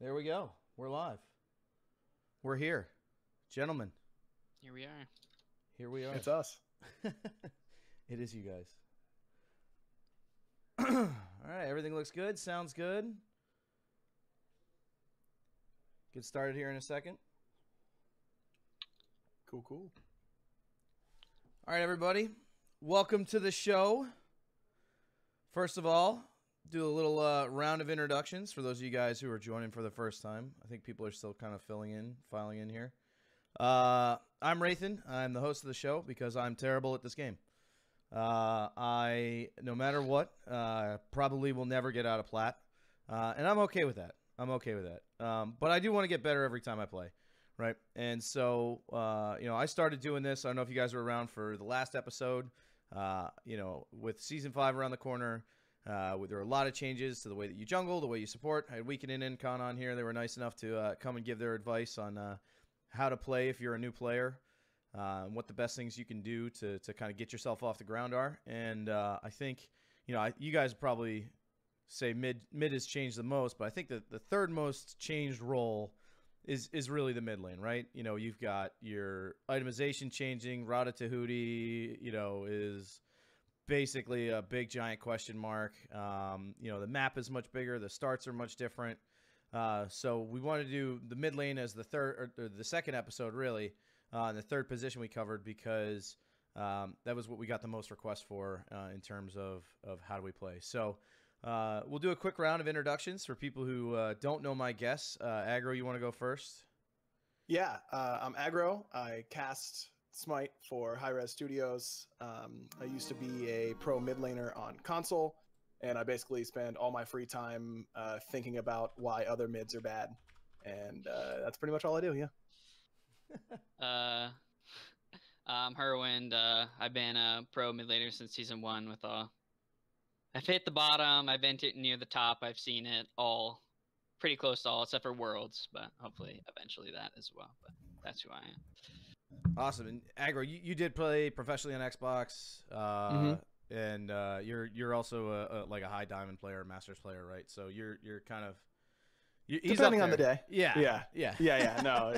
There we go. We're live. We're here. Gentlemen. Here we are. Here we are. It's us. It is you guys. All right. Everything looks good. Sounds good. Get started here in a second. Cool. All right, everybody. Welcome to the show. First of all, do a little round of introductions for those of you guys who are joining for the first time. I think people are still kind of filing in here. I'm Rathan. I'm the host of the show because I'm terrible at this game. I, no matter what, probably will never get out of Plat, and I'm okay with that. But I do want to get better every time I play, right? And so, I started doing this. I don't know if you guys were around for the last episode. With Season 5 around the corner, there are a lot of changes to the way that you jungle, the way you support. I had Weekend and Incon on here. They were nice enough to come and give their advice on how to play if you're a new player, and what the best things you can do to kind of get yourself off the ground are. And I think, you guys probably say mid has changed the most, but I think that the third most changed role is really the mid lane, right? You've got your itemization changing. Ratatouille, is basically a big giant question mark. The map is much bigger. The starts are much different. So we want to do the mid lane as the third or the second episode, really, in the third position we covered because that was what we got the most requests for in terms of how do we play. So we'll do a quick round of introductions for people who don't know my guests. Aggro, you want to go first? Yeah, I'm Aggro. I cast Smite for HiRez Studios. I used to be a pro mid laner on console, and I basically spend all my free time thinking about why other mids are bad. And that's pretty much all I do, yeah. I'm Hurriwind. I've been a pro mid laner since season 1 with I've hit the bottom, I've been near the top, I've seen it all, pretty close to all, except for Worlds, but hopefully eventually that as well. But that's who I am. Awesome. And Aggro, you did play professionally on Xbox, and you're also like a high diamond player, masters player, right? So you're kind of depending on the day. Yeah. No,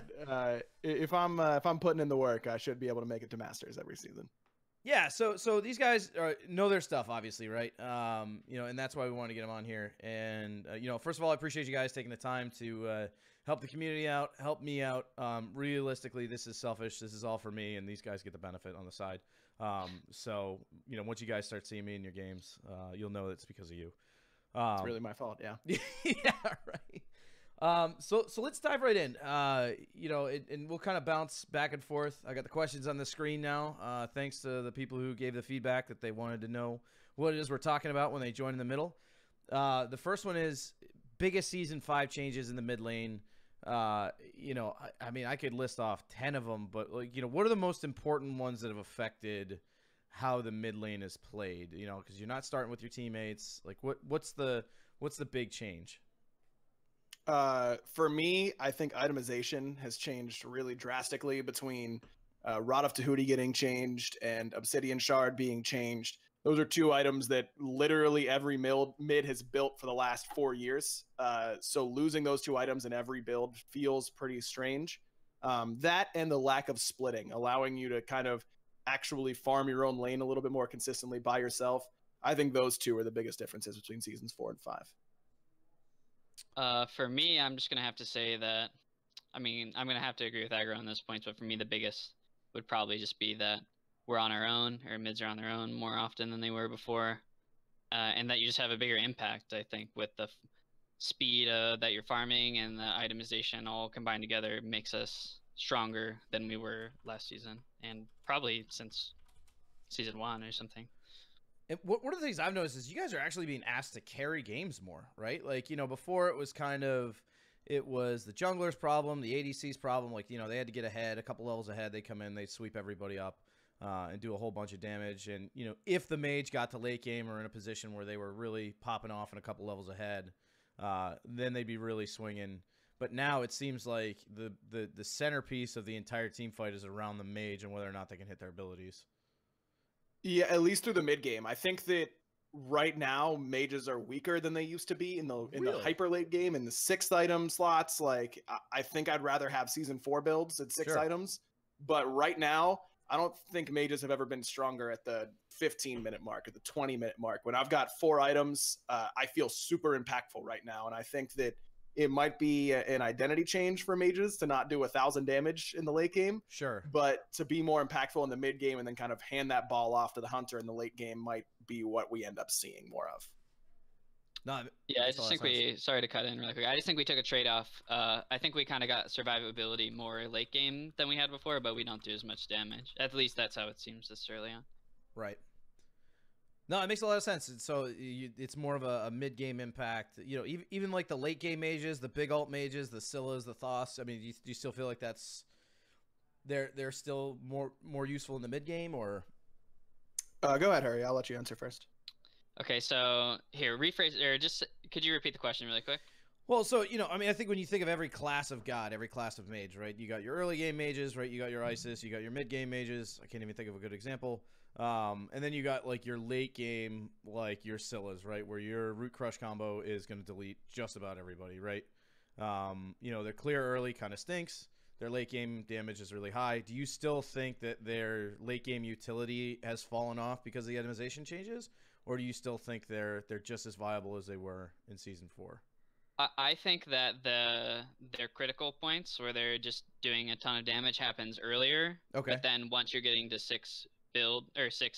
if I'm putting in the work, I should be able to make it to masters every season. Yeah, so these guys know their stuff, obviously, right? And that's why we want to get them on here. And first of all, I appreciate you guys taking the time to help the community out, help me out. Realistically, this is selfish. This is all for me, and these guys get the benefit on the side. So once you guys start seeing me in your games, you'll know it's because of you. It's really my fault, yeah. Yeah, right. So let's dive right in. And we'll kind of bounce back and forth. I got the questions on the screen now. Thanks to the people who gave the feedback that they wanted to know what it is we're talking about when they join in the middle. The first one is biggest season 5 changes in the mid lane. I mean, I could list off 10 of them, but what are the most important ones that have affected how the mid lane is played? Because you're not starting with your teammates. Like, what's the big change? For me, I think itemization has changed really drastically between Rod of Tahuti getting changed and Obsidian Shard being changed. Those are two items that literally every mid has built for the last 4 years. So losing those two items in every build feels pretty strange. That and the lack of splitting, allowing you to kind of actually farm your own lane a little bit more consistently by yourself. I think those two are the biggest differences between seasons 4 and 5. For me, I'm just going to have to say that, I'm going to have to agree with Aggro on this point, but for me, the biggest would probably just be that we're on our own, or mids are on their own more often than they were before, and that you just have a bigger impact, I think, with the speed that you're farming and the itemization all combined together makes us stronger than we were last season, and probably since season 1 or something. And one of the things I've noticed is you guys are actually being asked to carry games more, right? Like, before it was the jungler's problem, the ADC's problem. Like, they had to get ahead, a couple levels ahead. They come in, they sweep everybody up and do a whole bunch of damage. And, if the mage got to late game or in a position where they were really popping off and a couple levels ahead, then they'd be really swinging. But now it seems like the centerpiece of the entire team fight is around the mage and whether or not they can hit their abilities. Yeah, at least through the mid game. I think that right now mages are weaker than they used to be in the Really? hyper late game, in the 6th item slots. Like I think I'd rather have season 4 builds at 6 Sure. items, but right now I don't think mages have ever been stronger at the 15-minute mark, at the 20-minute mark. When I've got 4 items, I feel super impactful right now, and I think that it might be an identity change for mages to not do 1,000 damage in the late game. Sure. But to be more impactful in the mid game and then kind of hand that ball off to the hunter in the late game might be what we end up seeing more of. No, Yeah, I makes a just lot think of sense. we, sorry to cut in really quick. I just think we took a trade-off. I think we kind of got survivability more late game than we had before, but we don't do as much damage. At least that's how it seems this early on. Right. No, it makes a lot of sense. So it's more of a mid-game impact. You know, even like the late-game mages, the big alt mages, the Scyllas, the Thoths. I mean, do you still feel like they're still more useful in the mid-game, or? Go ahead, Harry. I'll let you answer first. Okay, so here, rephrase, or just, could you repeat the question really quick? Well, so, you know, I mean, I think when you think of every class of god, every class of mage, right? You got your early game mages, right? You got your Isis, you got your mid-game mages. I can't even think of a good example. And then you got, like, your late game, like, your Scyllas, right? Where your Root Crush combo is going to delete just about everybody, right? You know, their clear early kind of stinks. Their late game damage is really high. Do you still think that their late game utility has fallen off because of the itemization changes? Or do you still think they're just as viable as they were in Season 4? I think that their critical points where they're just doing a ton of damage happens earlier. Okay. But then once you're getting to 6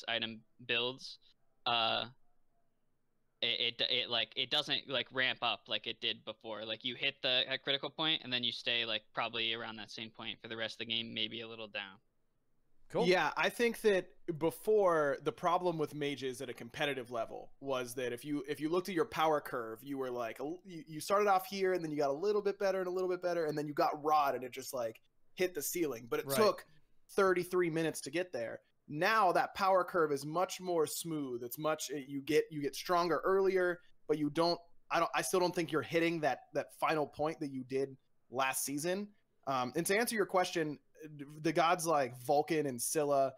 item builds, it doesn't like ramp up like it did before. Like you hit the critical point and then you stay like probably around that same point for the rest of the game, maybe a little down. Cool. Yeah, I think that before, the problem with mages at a competitive level was that if you looked at your power curve, you were like, you started off here and then you got a little bit better and a little bit better, and then you got Rod and it just like hit the ceiling. But it took 33 minutes to get there. Now that power curve is much more smooth. It's much, you get stronger earlier, but you don't. I still don't think you're hitting that final point that you did last season. And to answer your question, the gods like Vulcan and Scylla,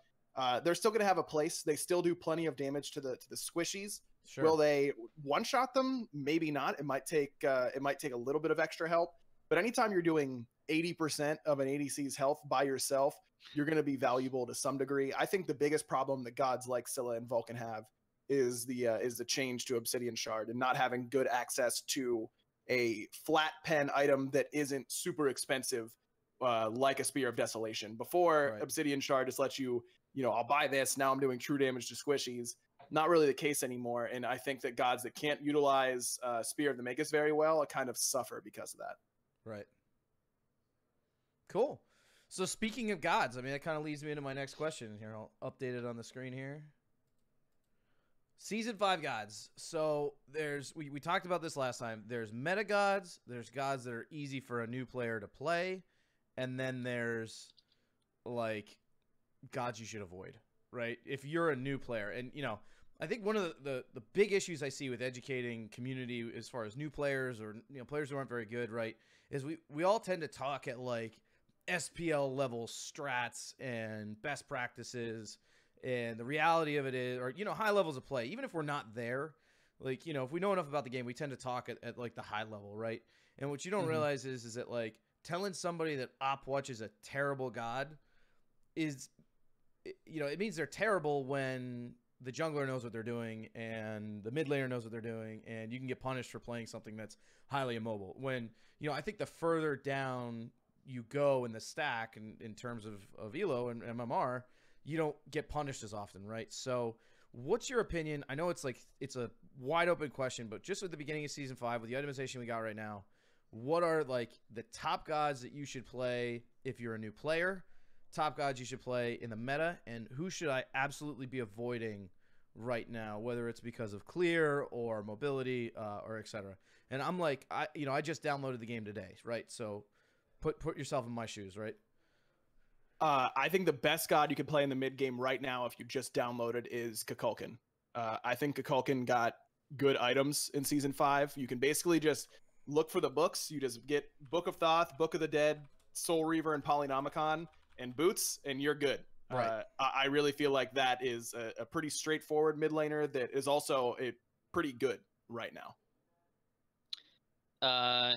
they're still going to have a place. They still do plenty of damage to the squishies. Sure. Will they one-shot them? Maybe not. It might take a little bit of extra help. But anytime you're doing 80% of an ADC's health by yourself, you're going to be valuable to some degree. I think the biggest problem that gods like Scylla and Vulcan have is the change to Obsidian Shard and not having good access to a flat pen item that isn't super expensive, like a Spear of Desolation. Before, Obsidian Shard just lets you, I'll buy this, now I'm doing true damage to squishies. Not really the case anymore, and I think that gods that can't utilize Spear of the Magus very well kind of suffer because of that. Right. Cool. So speaking of gods, I mean, that kind of leads me into my next question here. I'll update it on the screen here. Season 5 gods. So we talked about this last time. There's meta gods. There's gods that are easy for a new player to play. And then there's, like, gods you should avoid, right? If you're a new player. And, I think one of the big issues I see with educating community as far as new players or, players who aren't very good, right, is we all tend to talk at, like, SPL level strats and best practices, and the reality of it is, or high levels of play. Even if we're not there, like if we know enough about the game, we tend to talk at like the high level, right? And what you don't realize is that like telling somebody that Opwatch is a terrible god is, it means they're terrible when the jungler knows what they're doing and the mid laner knows what they're doing, and you can get punished for playing something that's highly immobile. When I think the further down you go in the stack in terms of Elo and MMR, you don't get punished as often, right? So what's your opinion? I know it's a wide open question, but just at the beginning of Season 5 with the itemization we got right now, what are like the top gods that you should play if you're a new player, top gods you should play in the meta, and who should I absolutely be avoiding right now, whether it's because of clear or mobility or etc. And I'm like, I just downloaded the game today, right? So put yourself in my shoes, right? I think the best god you could play in the mid game right now, if you just downloaded, is Kukulkan. I think Kukulkan got good items in Season 5. You can basically just look for the books. You just get Book of Thoth, Book of the Dead, Soul Reaver, and Polynomicon, and boots, and you're good. Right. I really feel like that is a pretty straightforward mid laner that is also pretty good right now.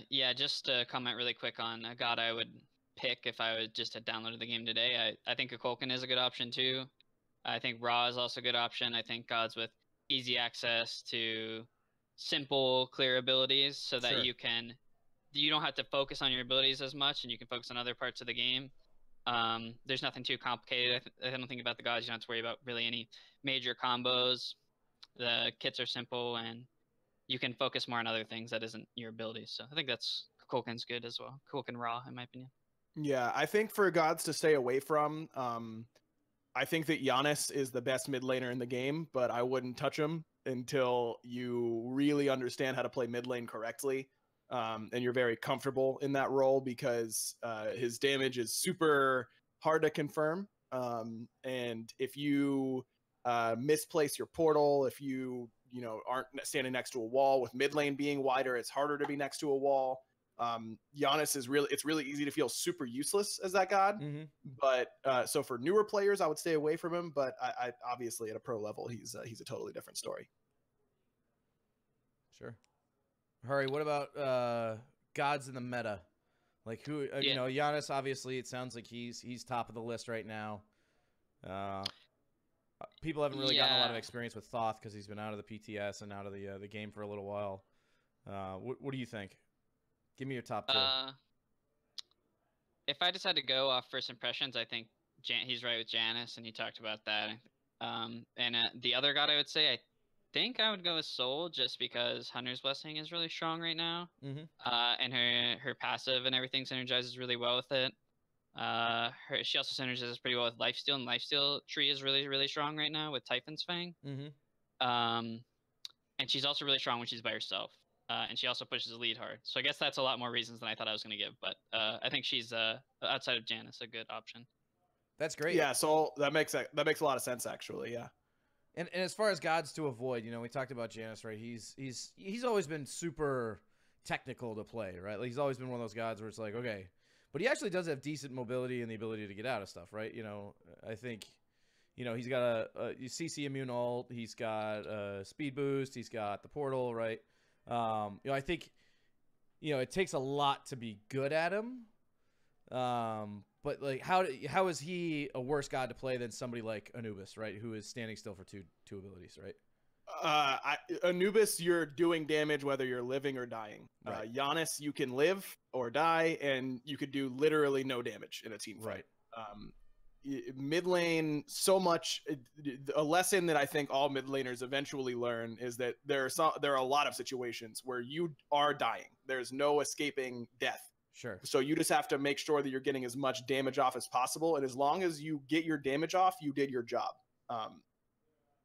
Yeah, just to comment really quick on a god I would pick if I was just had downloaded the game today. I think a Kulkin is a good option too. I think Ra is also a good option. I think gods with easy access to simple, clear abilities so that Sure. you don't have to focus on your abilities as much and you can focus on other parts of the game. There's nothing too complicated. I don't think about the gods. You don't have to worry about really any major combos. The kits are simple and you can focus more on other things that isn't your abilities. So I think that's Kulkin's good as well. Kulkin Ra, in my opinion. Yeah, I think for gods to stay away from, I think that Giannis is the best mid laner in the game, but I wouldn't touch him until you really understand how to play mid lane correctly. And you're very comfortable in that role because his damage is super hard to confirm. And if you misplace your portal, if you aren't standing next to a wall, with mid lane being wider, it's harder to be next to a wall. Giannis is it's really easy to feel super useless as that god. Mm-hmm. But so for newer players, I would stay away from him. But I obviously at a pro level, he's a totally different story. Sure. Hurry, what about gods in the meta? Like who? Giannis. Obviously, it sounds like he's top of the list right now. People haven't really gotten a lot of experience with Thoth because he's been out of the PTS and out of the game for a little while. What do you think? Give me your top two. If I just had to go off first impressions, I think he's right with Janice, and he talked about that. And the other god I would say, I think I would go with Soul, just because Hunter's Blessing is really strong right now. Mm-hmm. And her passive and everything synergizes really well with it. She also synergizes pretty well with Lifesteal, and Lifesteal tree is really, really strong right now with Typhon's Fang. Mm-hmm. And she's also really strong when she's by herself. And she also pushes the lead hard. So I guess that's a lot more reasons than I thought I was going to give. But I think she's, outside of Janice, a good option. That's great. Yeah, so that makes a lot of sense, actually, yeah. And as far as gods to avoid, we talked about Janice, right? He's always been super technical to play, right? Like he's always been one of those gods where it's like, okay. But he actually does have decent mobility and the ability to get out of stuff, right? I think, he's got a CC immune ult. He's got a speed boost. He's got the portal, right? I think, it takes a lot to be good at him. But like, how is he a worse god to play than somebody like Anubis, right? Who is standing still for two abilities, right? Anubis, you're doing damage whether you're living or dying. Right. Giannis, you can live or die, and you could do literally no damage in a team fight. Right. Mid lane, so much. A lesson that I think all mid laners eventually learn is that there are a lot of situations where you are dying. There's no escaping death. Sure. So you just have to make sure that you're getting as much damage off as possible, and as long as you get your damage off, you did your job.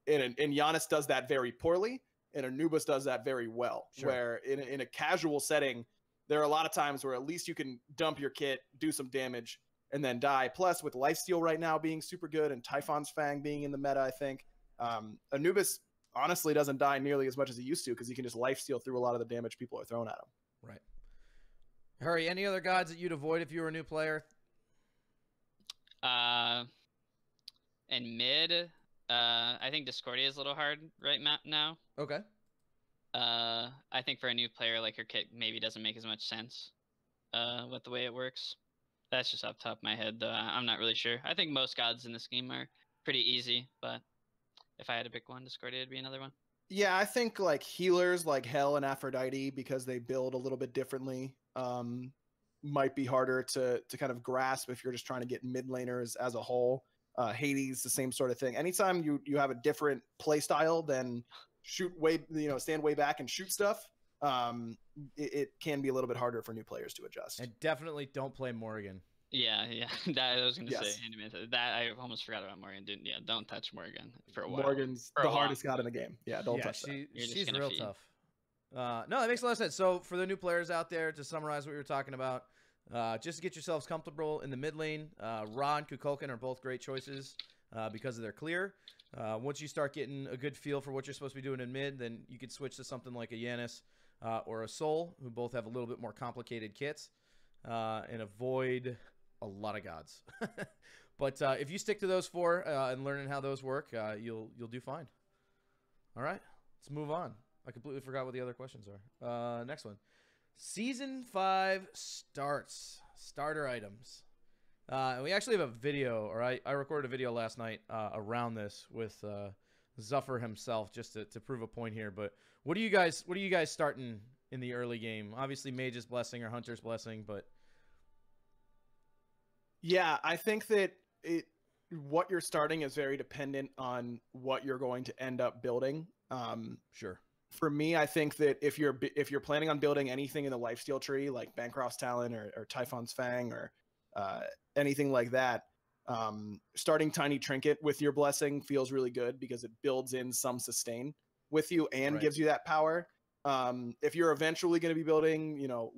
And Giannis does that very poorly, and Anubis does that very well. Sure. Where in a casual setting, there are a lot of times where at least you can dump your kit, do some damage, and then die. Plus, with Lifesteal right now being super good and Typhon's Fang being in the meta, I think Anubis honestly doesn't die nearly as much as he used to because he can just Lifesteal through a lot of the damage people are throwing at him. Right. Hurry, any other gods that you'd avoid if you were a new player? In mid, I think Discordia is a little hard right now. Okay. I think for a new player, like her kit maybe doesn't make as much sense with the way it works. That's just off the top of my head, though. I'm not really sure. I think most gods in this game are pretty easy, but if I had to pick one, Discordia would be another one. Yeah, I think like healers like Hel and Aphrodite, because they build a little bit differently, might be harder to kind of grasp if you're just trying to get mid laners as a whole. Hades, the same sort of thing. Anytime you have a different play style than stand way back and shoot stuff, it can be a little bit harder for new players to adjust. And definitely don't play Morrigan. Yeah. That I was gonna Yes. say. That I almost forgot about Morrigan. Don't touch Morrigan for a while. Morgan's the hardest god in the game. Yeah, don't touch that. She's real tough. No, that makes a lot of sense. So for the new players out there, to summarize what we were talking about, just to get yourselves comfortable in the mid lane, Ra and Kukulkan are both great choices because of their clear. Once you start getting a good feel for what you're supposed to be doing in mid, then you could switch to something like a Giannis or a Soul, who both have a little bit more complicated kits, and avoid a lot of gods. But if you stick to those 4 and learning how those work, you'll do fine. All right, let's move on. I completely forgot what the other questions are. Next one. Season 5 starter items. And we actually have a video, or I recorded a video last night around this with Zuffer himself, just to prove a point here. But what are you guys starting in the early game? Obviously, Mage's Blessing or Hunter's Blessing, but yeah, I think that what you're starting is very dependent on what you're going to end up building. Sure. For me, I think that if you're planning on building anything in the lifesteal tree, like Bancroft's Talon or Typhon's Fang or anything like that, starting Tiny Trinket with your blessing feels really good because it builds in some sustain with you and gives you that power. If you're eventually going to be building, you know,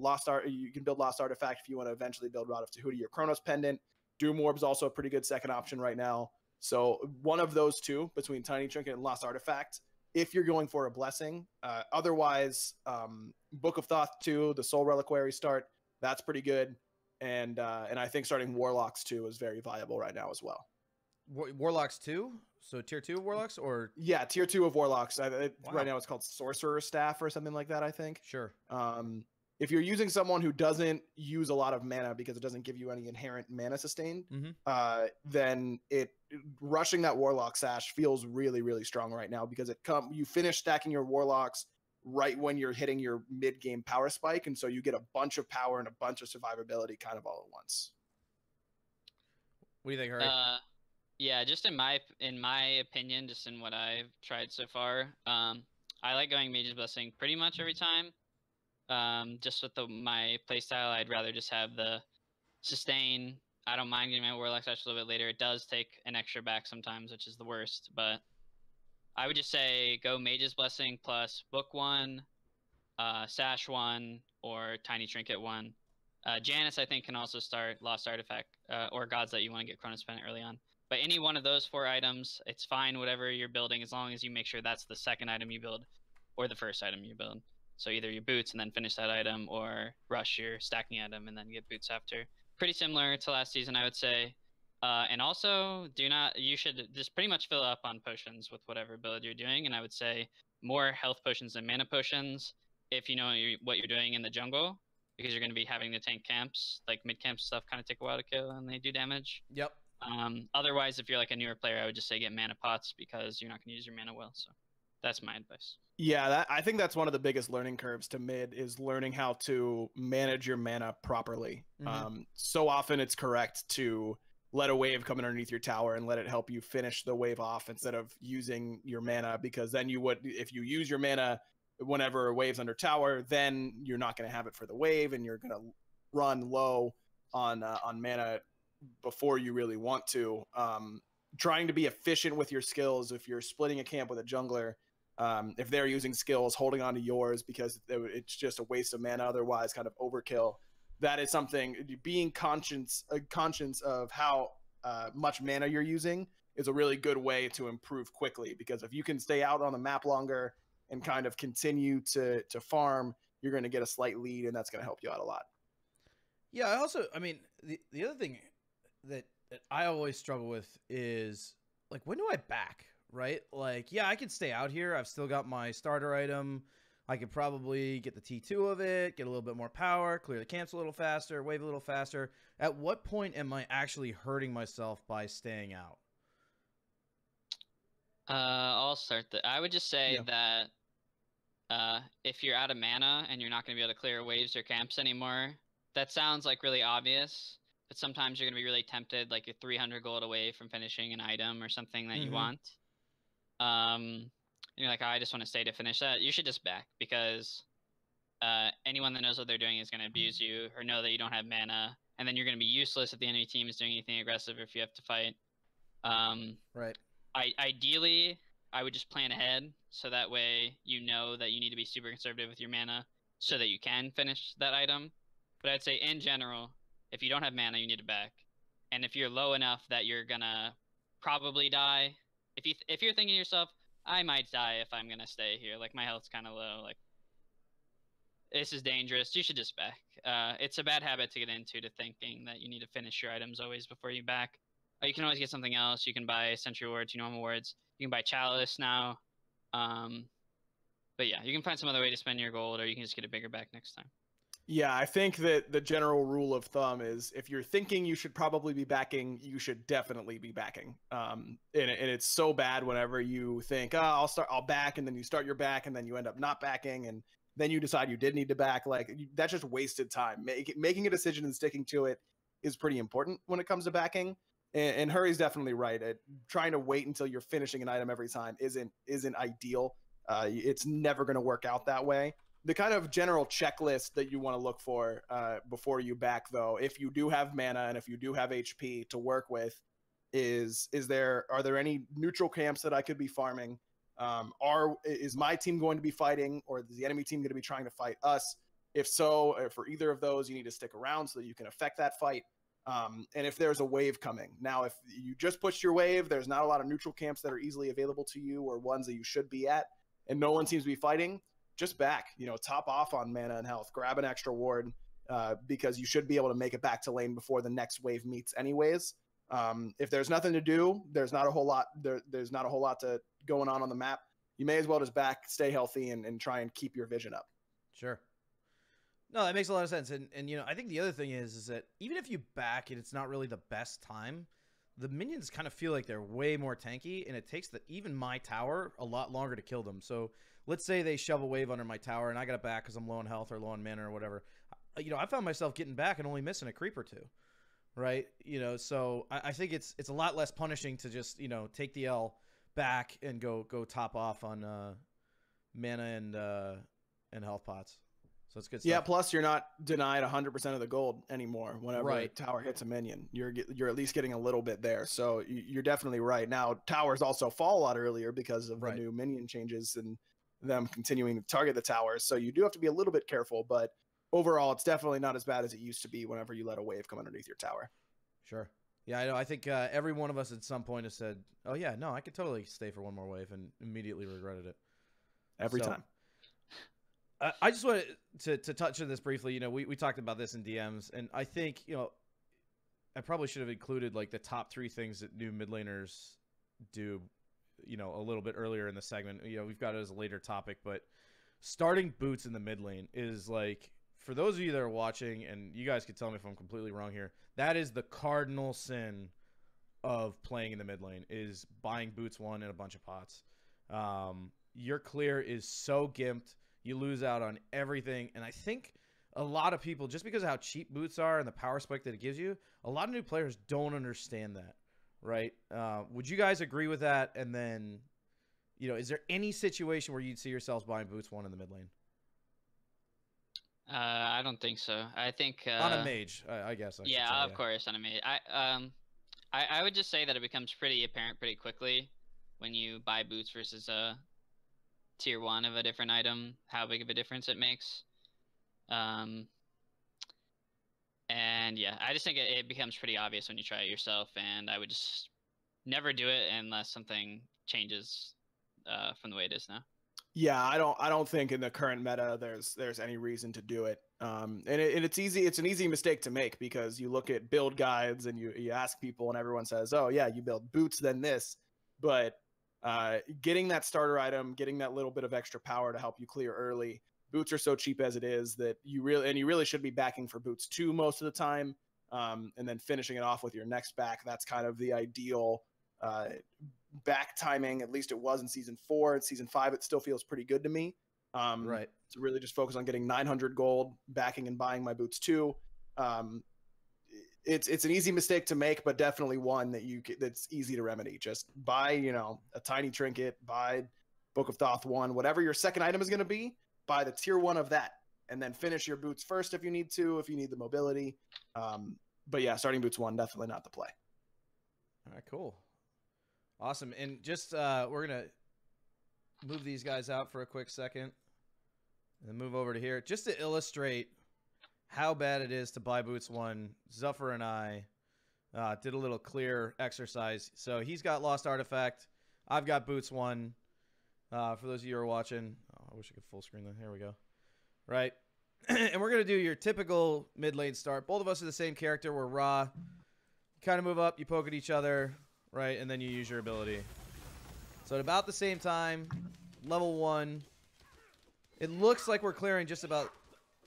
you can build Lost Artifact if you want to eventually build Rod of Tahuti or Chronos Pendant. Doom Orb's also a pretty good second option right now. So one of those two between Tiny Trinket and Lost Artifact, if you're going for a blessing. Otherwise, Book of Thoth 2, the Soul Reliquary start, that's pretty good. And I think starting Warlocks 2 is very viable right now as well. Warlocks 2? So tier 2 of Warlocks, or? Yeah, tier 2 of Warlocks. Right now it's called Sorcerer Staff or something like that, I think. Sure. If you're using someone who doesn't use a lot of mana because it doesn't give you any inherent mana sustain, then rushing that Warlock Sash feels really, really strong right now because you finish stacking your Warlocks right when you're hitting your mid-game power spike, and so you get a bunch of power and a bunch of survivability kind of all at once. What do you think, Hurry? Yeah, just in my opinion, just in what I've tried so far, I like going Mage's Blessing pretty much every time. Just with my playstyle, I'd rather just have the sustain. I don't mind getting my Warlock Sash a little bit later. It does take an extra back sometimes, which is the worst, but I would just say go Mage's Blessing plus Book 1, Sash 1, or Tiny Trinket 1. Janice, I think, can also start Lost Artifact or Gods that you want to get Chronos Pendant early on. But any one of those 4 items, it's fine, whatever you're building, as long as you make sure that's the second item you build or the first item you build. So either your boots and then finish that item, or rush your stacking item and then get boots after. Pretty similar to last season, I would say. And also, you should just pretty much fill up on potions with whatever build you're doing. And I would say more health potions than mana potions if you know what you're doing in the jungle, because you're going to be having to tank camps. Like mid-camp stuff kind of take a while to kill and they do damage. Yep. Otherwise, if you're like a newer player, I would just say get mana pots because you're not going to use your mana well. So that's my advice. Yeah, I think that's one of the biggest learning curves to mid is learning how to manage your mana properly. So often it's correct to let a wave come underneath your tower and let it help you finish the wave off instead of using your mana, because then if you use your mana whenever a wave's under tower, then you're not going to have it for the wave and you're going to run low on mana before you really want to. Trying to be efficient with your skills, if you're splitting a camp with a jungler, if they're using skills, holding on to yours because it's just a waste of mana otherwise, kind of overkill. That is something, being conscious of how much mana you're using is a really good way to improve quickly, because if you can stay out on the map longer and kind of continue to farm, you're going to get a slight lead, and that's going to help you out a lot. Yeah, I mean, the other thing that I always struggle with is, like, when do I back? Right? Like, yeah, I can stay out here. I've still got my starter item. I could probably get the T2 of it, get a little bit more power, clear the camps a little faster, wave a little faster. At what point am I actually hurting myself by staying out? I'll start I would just say that if you're out of mana and you're not going to be able to clear waves or camps anymore, that sounds like really obvious, but sometimes you're going to be really tempted, like you're 300 gold away from finishing an item or something that you want. You're like, oh, I just want to stay to finish that. You should just back, because anyone that knows what they're doing is going to abuse you or know that you don't have mana, and then you're going to be useless if the enemy team is doing anything aggressive, if you have to fight. Right. Ideally, I would just plan ahead, so that way you know that you need to be super conservative with your mana so that you can finish that item. But I'd say in general, if you don't have mana, you need to back. And if you're low enough that you're gonna probably die, if you're thinking to yourself, I might die if I'm gonna stay here, like my health's kind of low, like this is dangerous, you should just back. It's a bad habit to get into, to thinking that you need to finish your items always before you back. you can always get something else. You can buy Sentry Ward, 2 normal wards. You can buy Chalice now. But yeah, you can find some other way to spend your gold, or you can just get a bigger back next time. Yeah, I think that the general rule of thumb is if you're thinking you should probably be backing, you should definitely be backing. And it's so bad whenever you think, oh, I'll back, and then you start your back, and then you end up not backing, and then you decide you did need to back. Like, that's just wasted time. Making a decision and sticking to it is pretty important when it comes to backing. And Hurry's definitely right. Trying to wait until you're finishing an item every time isn't ideal. It's never going to work out that way. The kind of general checklist that you want to look for before you back, though, if you do have mana and if you do have HP to work with, are there any neutral camps that I could be farming? Is my team going to be fighting, or is the enemy team going to be trying to fight us? If so, for either of those, you need to stick around so that you can affect that fight. And if there's a wave coming. Now, if you just pushed your wave, there's not a lot of neutral camps that are easily available to you or ones that you should be at, and no one seems to be fighting. Just back, top off on mana and health, grab an extra ward, because you should be able to make it back to lane before the next wave meets anyways. If there's nothing to do, there's not a whole lot to going on the map. You may as well just back, stay healthy, and try and keep your vision up. Sure. No, that makes a lot of sense. And I think the other thing is that even if you back and it's not really the best time, the minions kind of feel like they're way more tanky, and it takes even my tower a lot longer to kill them. So let's say they shove a wave under my tower, and I got to back because I'm low on health or low on mana or whatever. I found myself getting back and only missing a creep or two, right? So I think it's a lot less punishing to just take the L back and go top off on mana and health pots. So it's good stuff. Yeah, plus you're not denied 100% of the gold anymore whenever a tower hits a minion. You're at least getting a little bit there. So you're definitely right. Now, towers also fall a lot earlier because of the new minion changes and them continuing to target the towers. So you do have to be a little bit careful, but overall, it's definitely not as bad as it used to be whenever you let a wave come underneath your tower. Sure. Yeah, I know. I think every one of us at some point has said, oh, yeah, no, I could totally stay for one more wave, and immediately regretted it. Every time. I just wanted to touch on this briefly. We talked about this in DMs, and I think, I probably should have included like the top 3 things that new mid laners do, a little bit earlier in the segment. We've got it as a later topic, but starting boots in the mid lane is like, for those of you that are watching, and you guys could tell me if I'm completely wrong here, that is the cardinal sin of playing in the mid lane, is buying boots 1 in a bunch of pots. Your clear is so gimped. You lose out on everything. And I think a lot of people, just because of how cheap boots are and the power spike that it gives you, a lot of new players don't understand that, right? Would you guys agree with that? And then, is there any situation where you'd see yourselves buying boots 1 in the mid lane? I don't think so. I think on a mage, I guess. Yeah, of course, on a mage. I would just say that it becomes pretty apparent pretty quickly when you buy boots versus a tier 1 of a different item, how big of a difference it makes. And yeah, I just think it becomes pretty obvious when you try it yourself, and I would just never do it unless something changes from the way it is now. Yeah, I don't think in the current meta there's any reason to do it. And it's easy. It's an easy mistake to make because you look at build guides and you ask people and everyone says, "Oh yeah, you build boots then this." But getting that starter item, getting that little bit of extra power to help you clear early. Boots are so cheap as it is that you really should be backing for boots 2 most of the time, and then finishing it off with your next back. That's kind of the ideal back timing. At least it was in season 4. In season 5, it still feels pretty good to me. Right. To really just focus on getting 900 gold, backing and buying my boots 2. It's an easy mistake to make, but definitely one that's easy to remedy. Just buy, a tiny trinket, buy Book of Thoth 1, whatever your second item is going to be, buy the tier 1 of that, and then finish your boots first if you need to, if you need the mobility. But yeah, starting boots 1, definitely not the play. All right, cool. Awesome. And just, we're going to move these guys out for a quick second and then move over to here just to illustrate how bad it is to buy boots 1. Zuffer and I did a little clear exercise. So he's got Lost Artifact. I've got boots 1. For those of you who are watching, I wish I could full screen that. Here we go. Right. And we're going to do your typical mid lane start. Both of us are the same character. We're Ra. kind of move up, you poke at each other, right, and then you use your ability. So at about the same time, level 1, it looks like we're clearing just about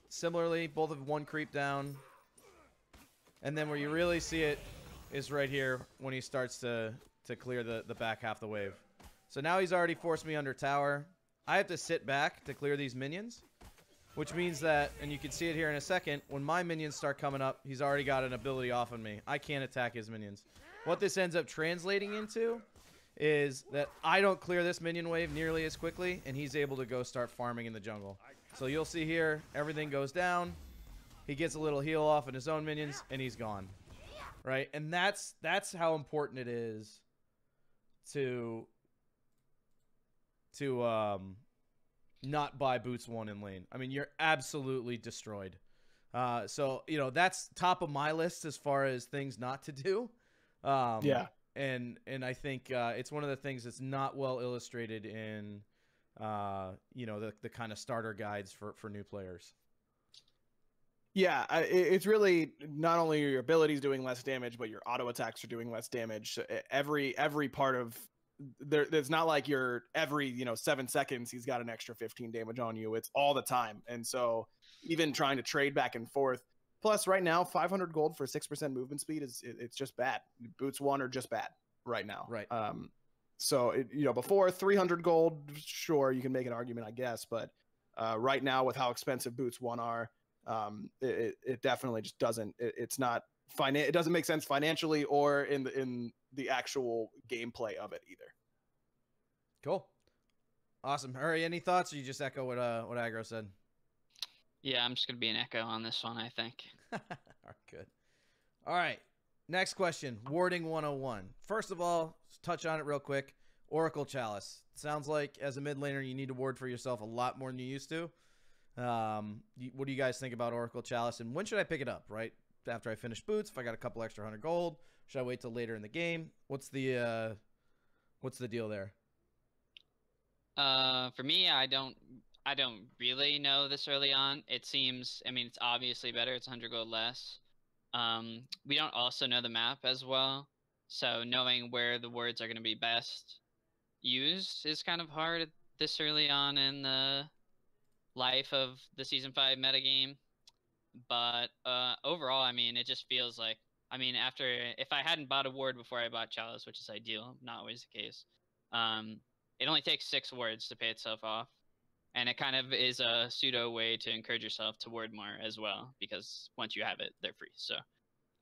similarly. Both have 1 creep down. And then where you really see it is right here when he starts to clear the back half of the wave. So now he's already forced me under tower. I have to sit back to clear these minions, which means that, and you can see it here in a second, when my minions start coming up, he's already got an ability off on me. I can't attack his minions. What this ends up translating into is that I don't clear this minion wave nearly as quickly, and he's able to go start farming in the jungle. So you'll see here, everything goes down. He gets a little heal off on his own minions, and he's gone. Right? And that's how important it is to not buy boots 1 in lane. I mean, you're absolutely destroyed. So, you know, that's top of my list as far as things not to do. Yeah. And I think it's one of the things that's not well illustrated in, you know, the kind of starter guides for new players. Yeah, it's really not only your abilities doing less damage, but your auto attacks are doing less damage. So every part of it's not like you're every 7 seconds he's got an extra 15 damage on you. It's all the time, and so even trying to trade back and forth. Plus, right now, 500 gold for 6% movement speed it's just bad. Boots 1 are just bad right now. Right. So before 300 gold, sure you can make an argument, I guess, but right now with how expensive boots 1 are. It definitely just doesn't. It's not it doesn't make sense financially or in the actual gameplay of it either. Cool, awesome. Hurry, any thoughts? Or you just echo what Aggro said? Yeah, I'm just gonna be an echo on this one, I think. All right, good. All right, next question. Warding 101. First of all, let's touch on it real quick. Oracle Chalice. Sounds like as a mid laner, you need to ward for yourself a lot more than you used to. What do you guys think about Oracle Chalice, and when should I pick it up? Right after I finish boots, if I got a couple extra 100 gold, should I wait till later in the game? What's the deal there? For me, I don't really know this early on. It seems, I mean, it's obviously better. It's 100 gold less. We don't also know the map as well, so knowing where the words are going to be best used is kind of hard this early on in the life of the season 5 metagame. But overall, I mean, it just feels like, I mean, if I hadn't bought a ward before I bought Chalice, which is ideal, not always the case, it only takes 6 wards to pay itself off, and it kind of is a pseudo way to encourage yourself to ward more as well, because once you have it, they're free. So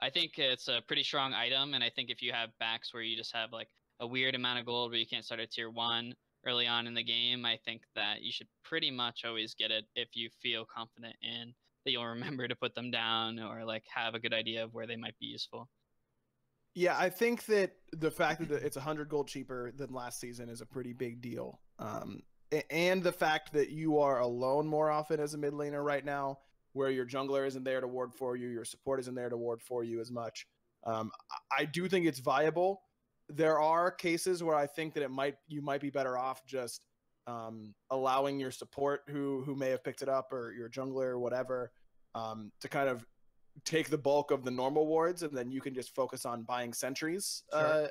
I think it's a pretty strong item, and I think if you have backs where you just have like a weird amount of gold where you can't start at tier 1 early on in the game, I think that you should pretty much always get it if you feel confident in that you'll remember to put them down or like have a good idea of where they might be useful. Yeah, I think that the fact that it's 100 gold cheaper than last season is a pretty big deal. And the fact that you are alone more often as a mid laner right now, where your jungler isn't there to ward for you, your support isn't there to ward for you as much. I do think it's viable. There are cases where I think that you might be better off just allowing your support who may have picked it up, or your jungler or whatever, to kind of take the bulk of the normal wards, and then you can just focus on buying sentries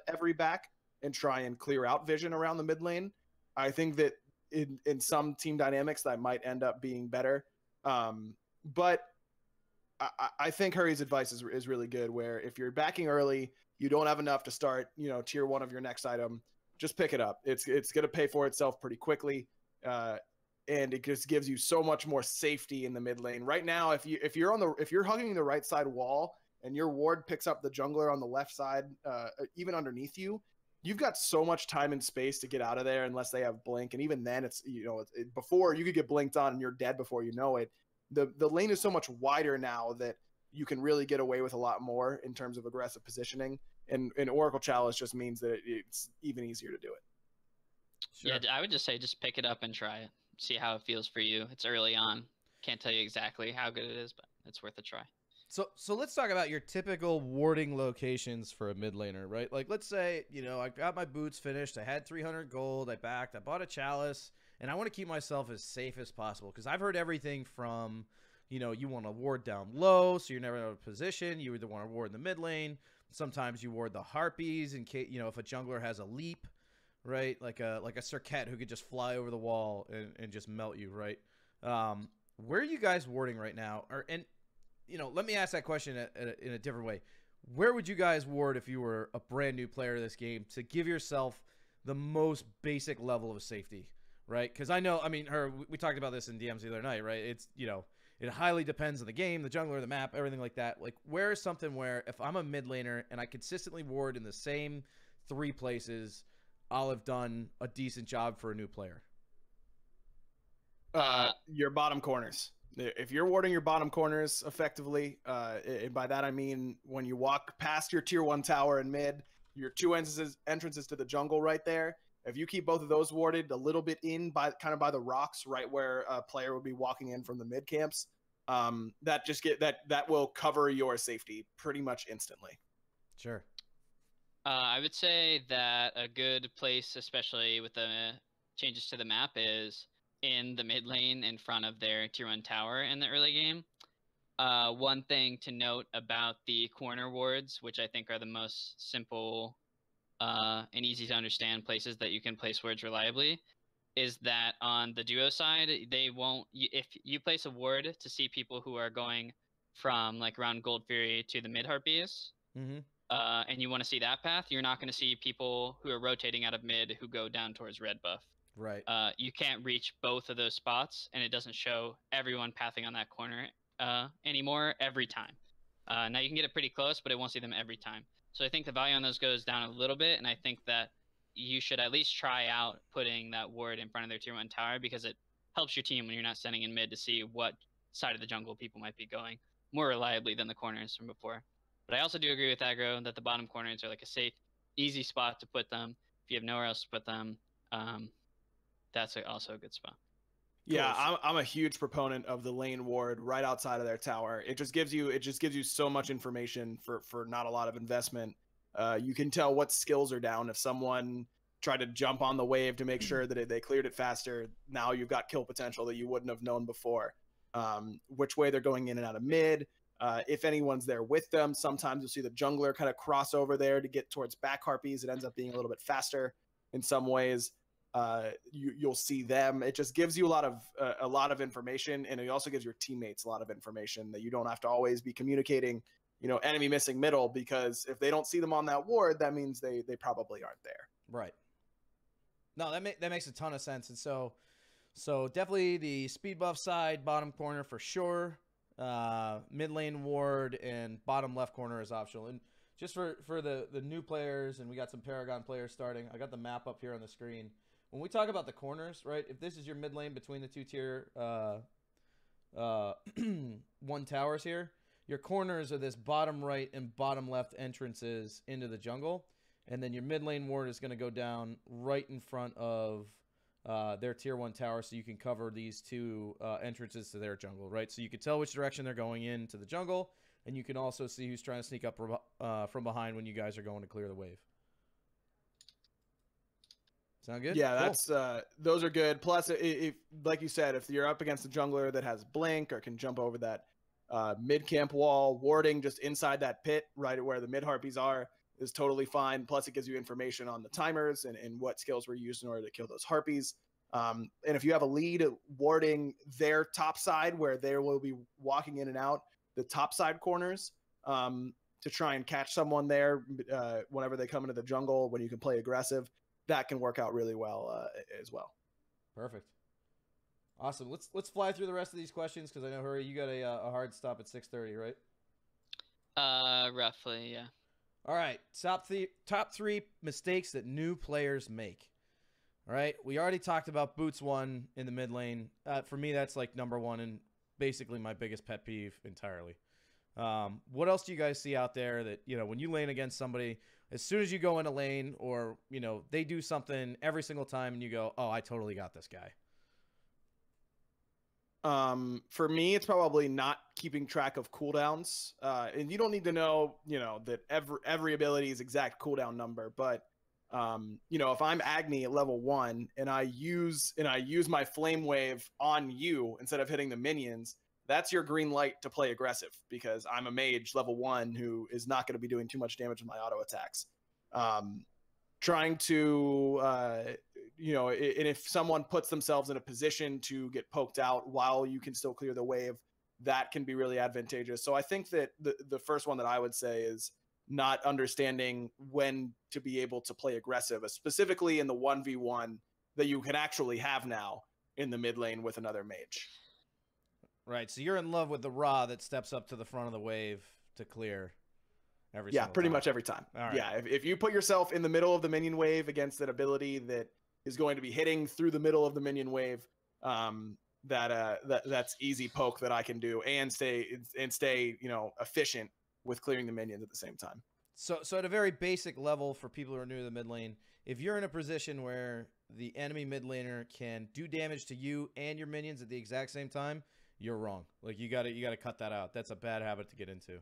every back and try and clear out vision around the mid lane. I think that in some team dynamics that might end up being better. But I think Hurry's advice is really good, where if you're backing early, you don't have enough to start, tier 1 of your next item, just pick it up. It's going to pay for itself pretty quickly. And it just gives you so much more safety in the mid lane. Right now, if you're hugging the right side wall and your ward picks up the jungler on the left side, even underneath you, you've got so much time and space to get out of there unless they have blink. And even then, it's before you could get blinked on and you're dead before you know it. The lane is so much wider now that you can really get away with a lot more in terms of aggressive positioning. And Oracle Chalice just means that it's even easier to do it. Sure. Yeah, I would just say just pick it up and try it. See how it feels for you. It's early on. Can't tell you exactly how good it is, but it's worth a try. So let's talk about your typical warding locations for a mid laner, right? Like, let's say, I got my boots finished. I had 300 gold. I backed. I bought a chalice. And I want to keep myself as safe as possible, because I've heard everything from, you want to ward down low, so you're never out of position. You either want to ward in the mid lane. Sometimes you ward the harpies in case, you know, if a jungler has a leap, right? Like a Circuit who could just fly over the wall and just melt you, right? Where are you guys warding right now? And you know, let me ask that question in a different way. Where would you guys ward if you were a brand new player of this game to give yourself the most basic level of safety, right? Because I know, I mean, we talked about this in DMs the other night, right? It's, you know, it highly depends on the game, the jungler, the map, everything like that. Like, where is something where if I'm a mid laner and I consistently ward in the same 3 places, I'll have done a decent job for a new player? Your bottom corners. If you're warding your bottom corners effectively, and by that I mean when you walk past your tier 1 tower in mid, your 2 entrances to the jungle right there. If you keep both of those warded a little bit in by the rocks, right where a player would be walking in from the mid camps, that will cover your safety pretty much instantly. Sure. I would say that a good place, especially with the changes to the map, is in the mid lane in front of their tier 1 tower in the early game. One thing to note about the corner wards, which I think are the most simple and easy to understand places that you can place wards reliably, is that on the duo side, they won't, if you place a ward to see people who are going from like around Gold Fury to the mid Harpies, and you want to see that path, you're not going to see people who are rotating out of mid who go down towards red buff. Right. You can't reach both of those spots, and it doesn't show everyone pathing on that corner anymore every time. Now you can get it pretty close, but it won't see them every time. So I think the value on those goes down a little bit, and I think that you should at least try out putting that ward in front of their tier 1 tower, because it helps your team when you're not standing in mid to see what side of the jungle people might be going more reliably than the corners from before. But I also do agree with Aggro that the bottom corners are like a safe, easy spot to put them. If you have nowhere else to put them, that's also a good spot. Yeah, I'm a huge proponent of the lane ward right outside of their tower. It just gives you so much information for not a lot of investment. You can tell what skills are down. If someone tried to jump on the wave to make sure that they cleared it faster, now you've got kill potential that you wouldn't have known before. Which way they're going in and out of mid. If anyone's there with them, sometimes you'll see the jungler kind of cross over there to get towards back harpies. It ends up being a little bit faster in some ways. You'll see them. It just gives you a lot of information, and it also gives your teammates a lot of information that you don't have to always be communicating, you know, enemy missing middle, because if they don't see them on that ward, that means they probably aren't there. Right. No, that makes a ton of sense. And so definitely the speed buff side, bottom corner for sure. Mid lane ward and bottom left corner is optional. And just for the new players, and we got some Paragon players starting, I got the map up here on the screen. When we talk about the corners, right, if this is your mid lane between the 2 tier 1 towers here, your corners are this bottom right and bottom left entrances into the jungle, and then your mid lane ward is going to go down right in front of their tier 1 tower, so you can cover these 2 entrances to their jungle, right? So you can tell which direction they're going into the jungle, and you can also see who's trying to sneak up from behind when you guys are going to clear the wave. Sound good? Yeah, cool. That's those are good. Plus, if like you said, if you're up against a jungler that has blink or can jump over that mid camp wall, warding just inside that pit right where the mid harpies are is totally fine. Plus, it gives you information on the timers and what skills were used in order to kill those harpies. And if you have a lead warding their top side where they will be walking in and out the top side corners to try and catch someone there whenever they come into the jungle, when you can play aggressive, that can work out really well as well. Perfect. Awesome. Let's fly through the rest of these questions, because I know, Hurry, you got a hard stop at 6:30, right? Roughly, yeah. All right. Top three mistakes that new players make. All right. We already talked about boots 1 in the mid lane. For me, that's like number 1 and basically my biggest pet peeve entirely. What else do you guys see out there that, you know, when you lane against somebody, as soon as you go in a lane, or, you know, they do something every single time and you go, oh, I totally got this guy? For me, it's probably not keeping track of cooldowns. And you don't need to know, you know, that every ability's exact cooldown number, but you know, if I'm Agni at level 1 and I use my flame wave on you instead of hitting the minions, that's your green light to play aggressive, because I'm a mage level 1 who is not going to be doing too much damage with my auto attacks. Trying to, and if someone puts themselves in a position to get poked out while you can still clear the wave, that can be really advantageous. So I think that the first one that I would say is not understanding when to be able to play aggressive, specifically in the 1v1 that you can actually have now in the mid lane with another mage. Right. So you're in love with the Ra that steps up to the front of the wave to clear every Yeah, single pretty time. much every time. All right. Yeah, if you put yourself in the middle of the minion wave against an ability that is going to be hitting through the middle of the minion wave, that's easy poke that I can do and stay efficient with clearing the minions at the same time. So at a very basic level for people who are new to the mid lane, if you're in a position where the enemy mid laner can do damage to you and your minions at the exact same time, you're wrong. Like you gotta cut that out. That's a bad habit to get into.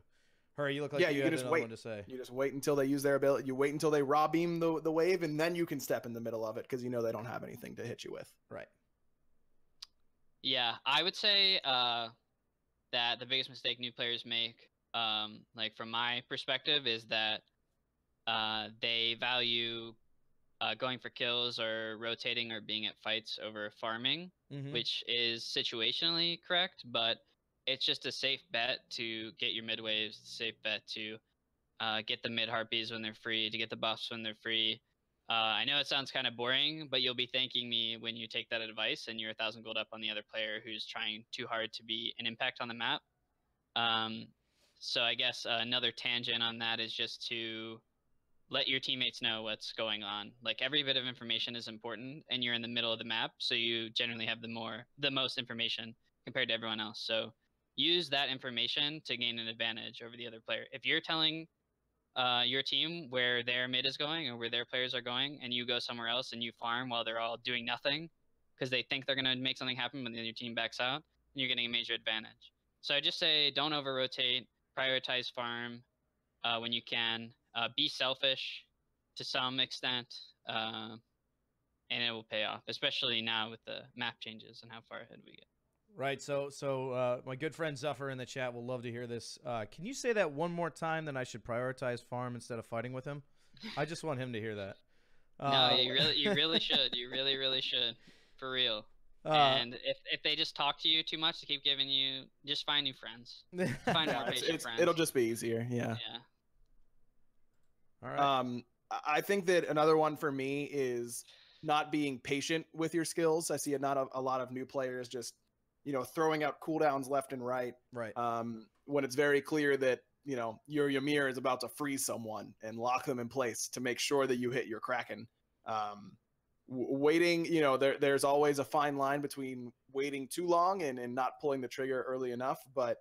Hurry, you look like you had another one to say. You just wait until they use their ability. You wait until they raw beam the wave, and then you can step in the middle of it because you know they don't have anything to hit you with. Right. Yeah, I would say that the biggest mistake new players make, like from my perspective, is that they value going for kills or rotating or being at fights over farming, which is situationally correct, but it's just a safe bet to get your mid waves, safe bet to get the mid harpies when they're free, to get the buffs when they're free. I know it sounds kind of boring, but you'll be thanking me when you take that advice and you're 1,000 gold up on the other player who's trying too hard to be an impact on the map. So I guess another tangent on that is just to let your teammates know what's going on. Like every bit of information is important, and you're in the middle of the map, so you generally have the most information compared to everyone else. So use that information to gain an advantage over the other player. If you're telling your team where their mid is going or where their players are going, and you go somewhere else and you farm while they're all doing nothing because they think they're going to make something happen, but then your team backs out, and you're getting a major advantage. So I just say don't over rotate, prioritize farm when you can, be selfish to some extent, and it will pay off, especially now with the map changes and how far ahead we get. Right. So my good friend Zuffer in the chat will love to hear this. Can you say that one more time? Then I should prioritize farm instead of fighting with him. I just want him to hear that. No, you really should. You really should, for real. And if they just talk to you too much, to keep giving you, just find new friends. Find more patient friends. It'll just be easier. Yeah. Yeah. All right. I think that another one for me is not being patient with your skills. I see not a lot of new players just throwing out cooldowns left and right. Right. When it's very clear that your Ymir is about to freeze someone and lock them in place to make sure that you hit your Kraken. Waiting, there's always a fine line between waiting too long and not pulling the trigger early enough. But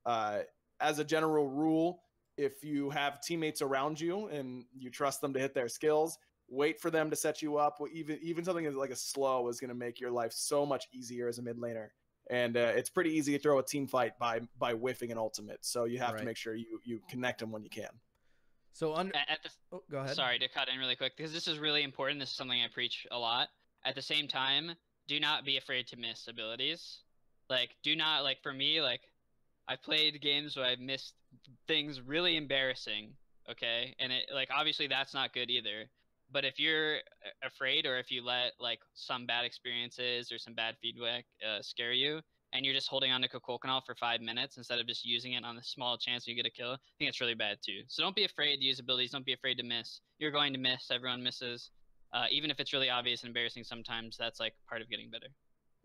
as a general rule, if you have teammates around you and you trust them to hit their skills, wait for them to set you up. Even something like a slow is going to make your life so much easier as a mid laner. And it's pretty easy to throw a team fight by whiffing an ultimate. So you have to make sure you connect them when you can. So go ahead. Sorry to cut in really quick, because this is really important. This is something I preach a lot. At the same time, do not be afraid to miss abilities. Like, do not, like, for me, like, I played games where I've missed things really embarrassing, okay? And it, like, obviously that's not good either. But if you're afraid, or if you let like some bad experiences or some bad feedback scare you, and you're just holding on to Cocolcanol for 5 minutes instead of just using it on the small chance you get a kill, I think it's really bad too. So don't be afraid to use abilities. Don't be afraid to miss. You're going to miss. Everyone misses. Even if it's really obvious and embarrassing sometimes, that's like part of getting better.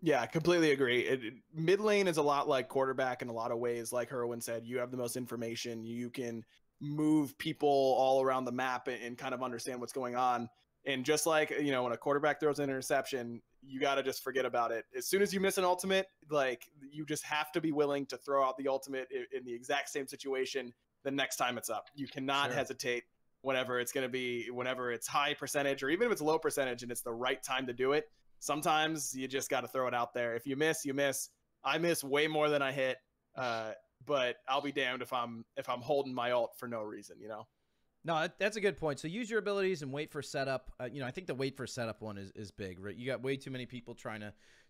Yeah, completely agree. Mid lane is a lot like quarterback in a lot of ways. Like Hurriwind said, you have the most information. You can move people all around the map and kind of understand what's going on. And just like, when a quarterback throws an interception, you got to just forget about it. As soon as you miss an ultimate, like, you just have to be willing to throw out the ultimate in the exact same situation the next time it's up. You cannot hesitate whenever it's high percentage, or even if it's low percentage and it's the right time to do it. Sometimes you just got to throw it out there. If you miss, you miss. I miss way more than I hit. But I'll be damned if I'm holding my ult for no reason, No, that's a good point. So use your abilities and wait for setup. I think the wait for setup one is big, right? You got way too many people trying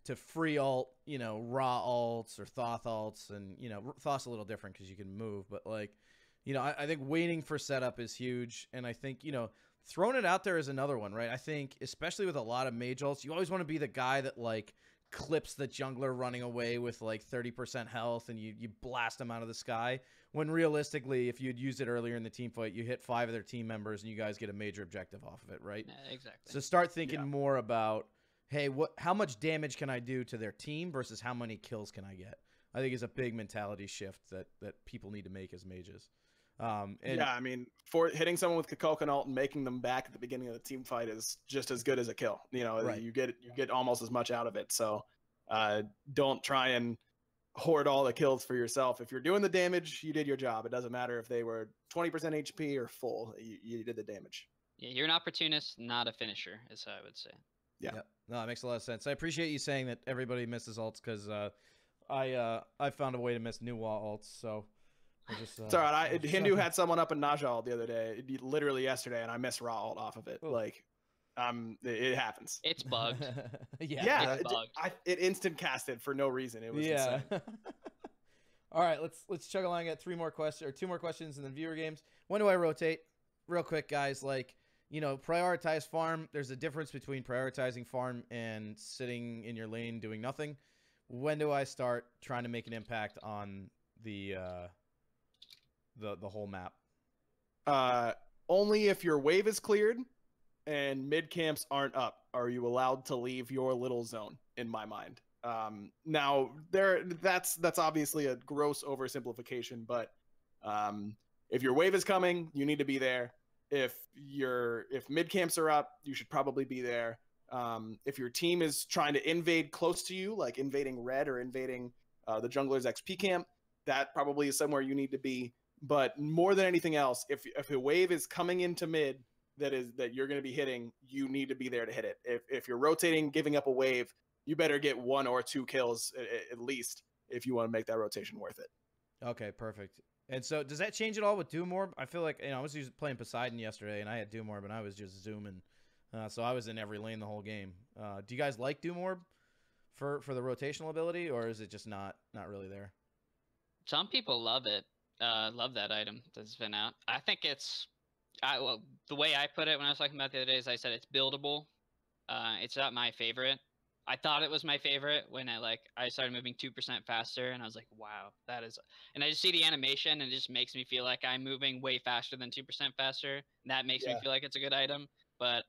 to free alt, you know, raw alts or Thoth alts, and you know, Thoth's a little different because you can move, but like, you know, I think waiting for setup is huge, and I think, you know, throwing it out there is another one, right? I think especially with a lot of mage alts, you always want to be the guy that like clips the jungler running away with like 30% health and you blast them out of the sky, when realistically if you'd used it earlier in the team fight, you hit 5 of their team members and you guys get a major objective off of it, right? Yeah, exactly. So start thinking more about, hey, how much damage can I do to their team versus how many kills can I get? I think is a big mentality shift that people need to make as mages. And yeah, I mean, for hitting someone with Kukulkan ult and making them back at the beginning of the team fight is just as good as a kill. You know, Right. you get almost as much out of it. So don't try and hoard all the kills for yourself. If you're doing the damage, you did your job. It doesn't matter if they were 20% HP or full. You did the damage. Yeah, you're an opportunist, not a finisher, is how I would say. Yeah. Yep. No, it makes a lot of sense. I appreciate you saying that everybody misses alts, because I found a way to miss new wall alts, so I just, it's all right. Hindu had someone up in Najal the other day, literally yesterday, and I missed raw alt off of it. Ooh. Like, it happens. It's bugged. Yeah. It's bugged. It instant casted for no reason. It was insane. All right, let's chug along. At 2 more questions, and then viewer games. When do I rotate? Real quick, guys. Like, you know, prioritize farm. There's a difference between prioritizing farm and sitting in your lane doing nothing. When do I start trying to make an impact on the whole map? Only if your wave is cleared and mid camps aren't up are you allowed to leave your little zone, in my mind. Now that's obviously a gross oversimplification, but if your wave is coming, you need to be there. If mid camps are up, you should probably be there. If your team is trying to invade close to you, like invading red or invading the jungler's XP camp, that probably is somewhere you need to be. But more than anything else, if a wave is coming into mid that you're going to be hitting, you need to be there to hit it. If you're rotating, giving up a wave, you better get 1 or 2 kills at least if you want to make that rotation worth it. Okay, perfect. And so does that change at all with Doom Orb? I feel like, you know, I was playing Poseidon yesterday, and I had Doom Orb, and I was just zooming. So I was in every lane the whole game. Do you guys like Doom Orb for the rotational ability, or is it just not really there? Some people love it. Love that item that's been out. I think well, the way I put it when I was talking about it the other day is I said it's buildable. It's not my favorite. I thought it was my favorite when I started moving 2% faster, and I was like, wow, that is. And I just see the animation, and it just makes me feel like I'm moving way faster than 2% faster. And that makes me feel like it's a good item. But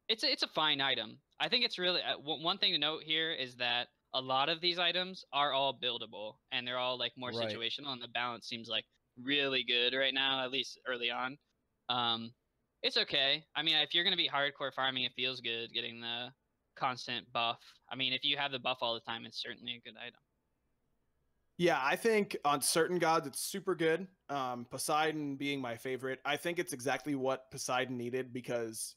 it's a fine item. I think it's really one thing to note here is that a lot of these items are all buildable, and they're all like more situational, and the balance seems like really good right now, at least early on. It's okay. I mean, if you're going to be hardcore farming, it feels good getting the constant buff. I mean, if you have the buff all the time, it's certainly a good item. Yeah, I think on certain gods it's super good. Poseidon being my favorite. I think it's exactly what Poseidon needed, because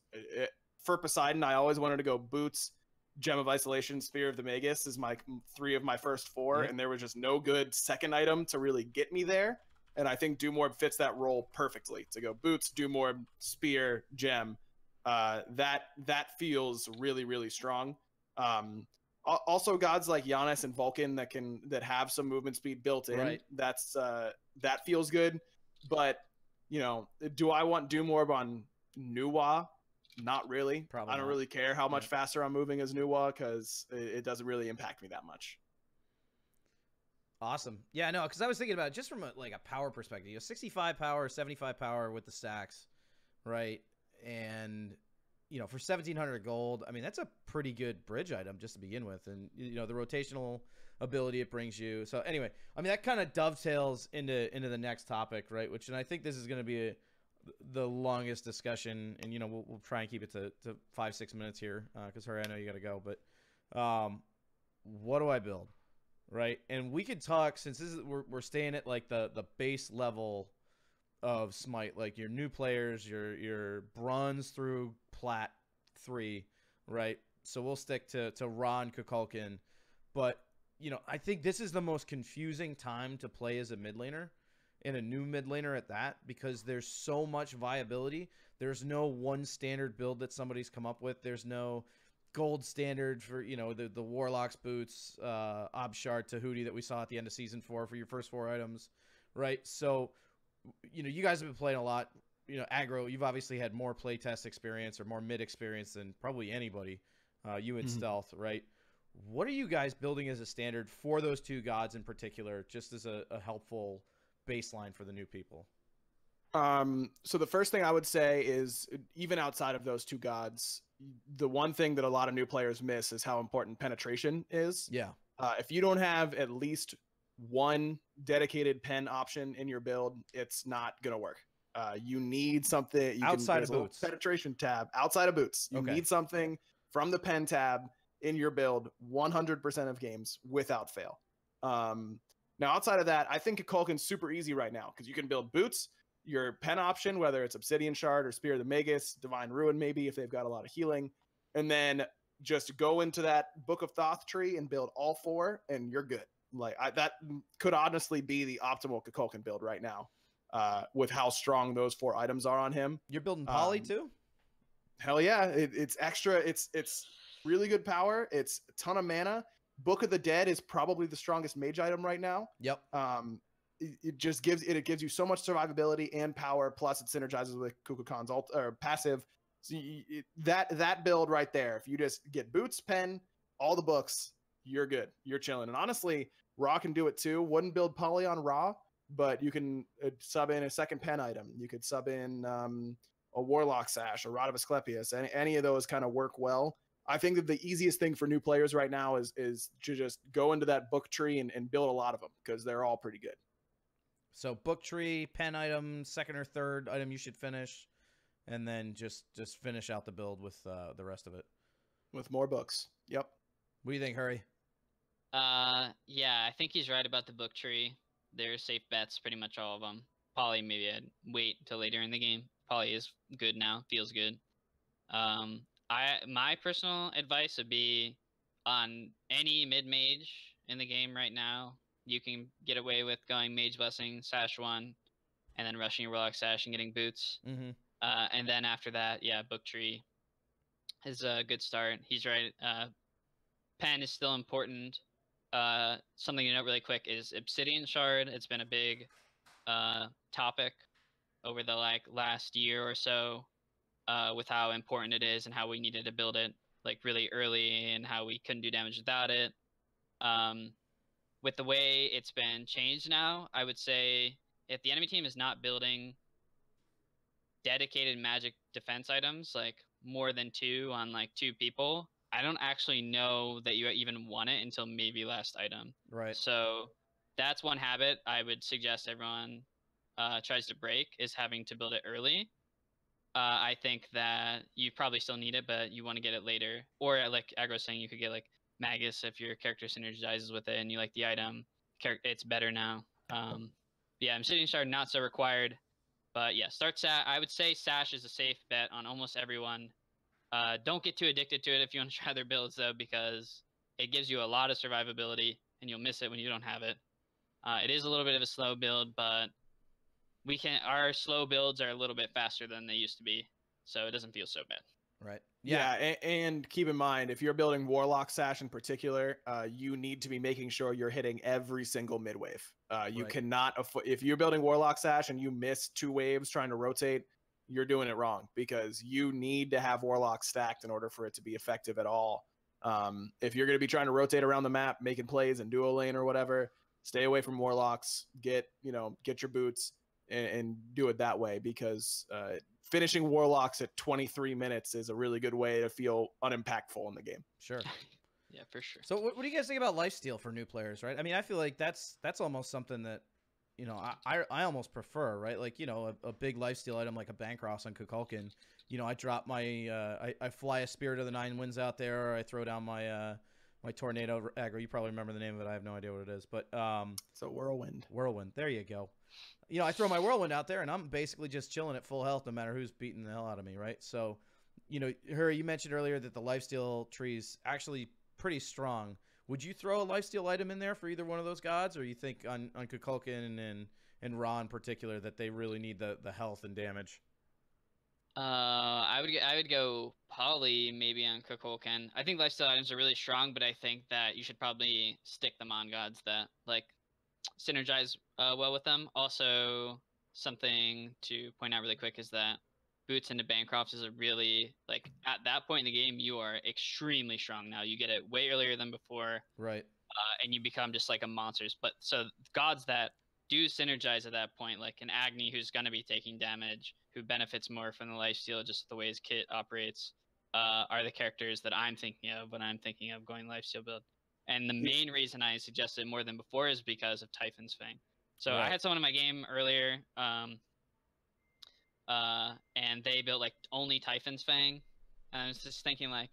for Poseidon, I always wanted to go boots, Gem of Isolation, Spear of the Magus is my 3 of my first 4, and there was just no good second item to really get me there. And I think Doom Orb fits that role perfectly, to go boots, Doom Orb, Spear, Gem. That feels really, really strong. Also gods like Giannis and Vulcan that have some movement speed built in. That feels good. But, you know, do I want Doom Orb on Nuwa? Not really. Probably I don't really care how much faster I'm moving as Nuwa, because it doesn't really impact me that much. Awesome. Yeah, no, because I was thinking about it just from a power perspective. You know, 65 power, 75 power with the stacks, right? And, you know, for 1,700 gold, I mean, that's a pretty good bridge item just to begin with. And, you know, the rotational ability it brings you. So anyway, I mean, that kind of dovetails into the next topic, right? And I think this is going to be the longest discussion. And, you know, we'll try and keep it to 5-6 minutes here, because, Hurry, I know you got to go. But what do I build? Right, and we could talk, since we're staying at like the base level of Smite, like your new players, your bronze through Plat 3, right? So we'll stick to Ra and Kukulkan, but you know, I think this is the most confusing time to play as a mid laner, and a new mid laner at that, because there's so much viability. There's no one standard build that somebody's come up with. There's no gold standard for, you know, the Warlock's boots, Obshart to Hootie that we saw at the end of season 4 for your first 4 items, right? So, you know, you guys have been playing a lot. You know, Aggro, you've obviously had more playtest experience or more mid experience than probably anybody. You in stealth, right? What are you guys building as a standard for those 2 gods in particular, just as a helpful baseline for the new people? So the first thing I would say is, even outside of those 2 gods, the one thing that a lot of new players miss is how important penetration is. Yeah. If you don't have at least one dedicated pen option in your build, it's not going to work. You need something outside of boots. Penetration tab outside of boots. You need something from the pen tab in your build 100% of games without fail. Now, outside of that, I think Kukulkan's super easy right now because you can build boots, your pen option, whether it's Obsidian Shard or Spear of the Magus, Divine Ruin maybe if they've got a lot of healing, and then just go into that Book of Thoth tree and build all 4, and you're good. Like that could honestly be the optimal Kukulkan build right now, with how strong those 4 items are on him. You're building poly too? Hell yeah! It's extra. It's really good power. It's a ton of mana. Book of the Dead is probably the strongest mage item right now. Yep. It just gives you so much survivability and power. Plus, it synergizes with Kukulkan's ult or passive. So that build right there, if you just get boots, pen, all the books, you're good. You're chilling. And honestly, Raw can do it too. Wouldn't build poly on Raw, but you can sub in a second pen item. You could sub in a Warlock Sash, a Rod of Asclepius. Any of those kind of work well. I think that the easiest thing for new players right now is to just go into that book tree and build a lot of them because they're all pretty good. So book tree, pen item, second or third item you should finish, and then just finish out the build with the rest of it. With more books. Yep. What do you think, Hurry? Yeah, I think he's right about the book tree. They're safe bets, pretty much all of them. Poly, maybe I'd wait until later in the game. Poly is good now, feels good. My personal advice would be on any mid mage in the game right now. You can get away with going Mage Blessing, Sash 1, and then rushing your Warlock Sash and getting boots. Mm-hmm. And then after that, yeah, Book Tree is a good start. He's right. Pen is still important. Something to note really quick is Obsidian Shard. It's been a big topic over the last year or so, with how important it is and how we needed to build it really early and how we couldn't do damage without it. With the way it's been changed now, I would say if the enemy team is not building dedicated magic defense items, more than 2 on 2 people, I don't actually know that you even want it until maybe last item. Right. So that's one habit I would suggest everyone tries to break, is having to build it early. I think that you probably still need it, but you want to get it later. Or like Aggro was saying, you could get Magus if your character synergizes with it and you like the item. It's better now. Yeah, Obsidian Shard not so required, but yeah, I would say Sash is a safe bet on almost everyone. Don't get too addicted to it if you want to try other builds though, because it gives you a lot of survivability and you'll miss it when you don't have it. It is a little bit of a slow build, but our slow builds are a little bit faster than they used to be, so it doesn't feel so bad. Right. Yeah, and keep in mind, if you're building Warlock Sash in particular, you need to be making sure you're hitting every single mid-wave. You cannot, if you're building Warlock Sash and you miss 2 waves trying to rotate, you're doing it wrong, because you need to have Warlock stacked in order for it to be effective at all. If you're going to be trying to rotate around the map, making plays in duo lane or whatever, stay away from Warlocks, get your boots, and do it that way, because finishing Warlocks at 23 minutes is a really good way to feel unimpactful in the game. Sure. Yeah, for sure. So what do you guys think about lifesteal for new players, right? I mean, I feel like that's almost something that, I almost prefer, right? A big lifesteal item like a Bancross on Kukulkan. I drop my, I fly a Spirit of the Nine Winds out there, or I throw down my my Tornado Aggro. You probably remember the name of it. I have no idea what it is, but it's a Whirlwind. Whirlwind. There you go. I throw my Whirlwind out there, and I'm basically just chilling at full health no matter who's beating the hell out of me, right? So, Hurry, you mentioned earlier that the lifesteal tree's actually pretty strong. Would you throw a lifesteal item in there for either one of those gods, or you think on Kukulkan and Ra in particular that they really need the health and damage? I would go Poly maybe on Kukulkan. I think lifesteal items are really strong, but I think that you should probably stick them on gods that like synergize well with them. Also, something to point out really quick is that boots into Bancrofts is a really like at that point in the game you are extremely strong now. You get it way earlier than before, Right. and you become just like a monsters. But so gods that do synergize at that point, like an Agni who's going to be taking damage, who benefits more from the lifesteal, just the way his kit operates, are the characters that I'm thinking of when I'm thinking of going lifesteal build. And the main reason I suggested more than before is because of Typhon's Fang. So I Right. had someone in my game earlier, and they built like only Typhon's Fang. And I was just thinking like,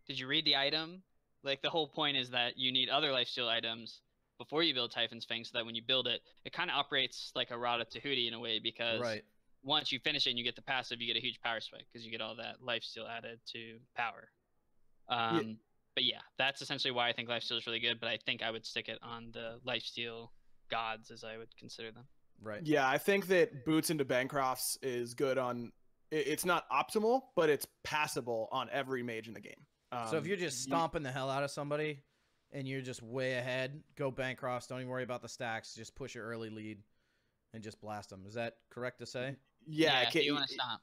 did you read the item? Like the whole point is that you need other lifesteal items before you build Typhon's Fang, so that when you build it, it kind of operates like a Rod of Tahuti in a way, because Right. once you finish it and you get the passive, you get a huge power spike because you get all that lifesteal added to power. But yeah, that's essentially why I think lifesteal is really good. But I think I would stick it on the lifesteal gods, as I would consider them. Right. Yeah, I think that boots into Bancrofts is good on. It's not optimal, but it's passable on every mage in the game. So if you're just stomping the hell out of somebody and you're just way ahead, go Bancrofts. Don't even worry about the stacks. Just push your early lead and just blast them. Is that correct to say? Yeah, if you want to stomp.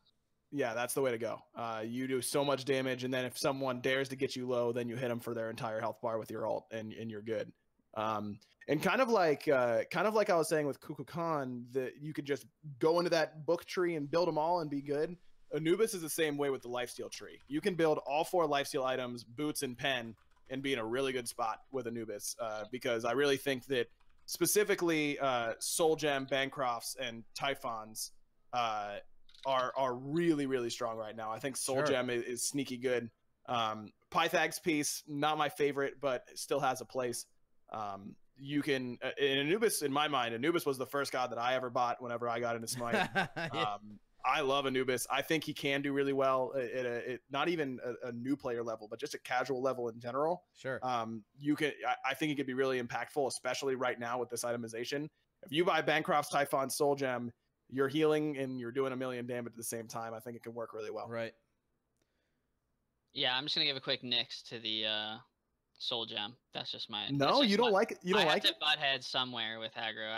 Yeah, that's the way to go. You do so much damage, and then if someone dares to get you low, then you hit them for their entire health bar with your ult, and you're good. And kind of like I was saying with Kukulkan, that you could just go into that book tree and build them all and be good. Anubis is the same way with the lifesteal tree. You can build all 4 lifesteal items, boots and pen, and be in a really good spot with Anubis. Because I really think that specifically Soul Gem, Bancrofts, and Typhons are really, really strong right now. I think Soul Gem is sneaky good. Pythag's piece, not my favorite, but still has a place. You can in Anubis, in my mind, Anubis was the first god that I ever bought whenever I got into Smite. I love Anubis. I think he can do really well at not even a new player level, but just a casual level in general. Sure. I think he could be really impactful, especially right now with this itemization. If you buy Bancroft's Typhon Soul Gem, you're healing and you're doing 1 million damage at the same time. I think it can work really well. Right. Yeah, I'm just gonna give a quick nix to the Soul Gem. That's just my. No, you don't like it. You don't like it. I have to butt heads somewhere with Aggro.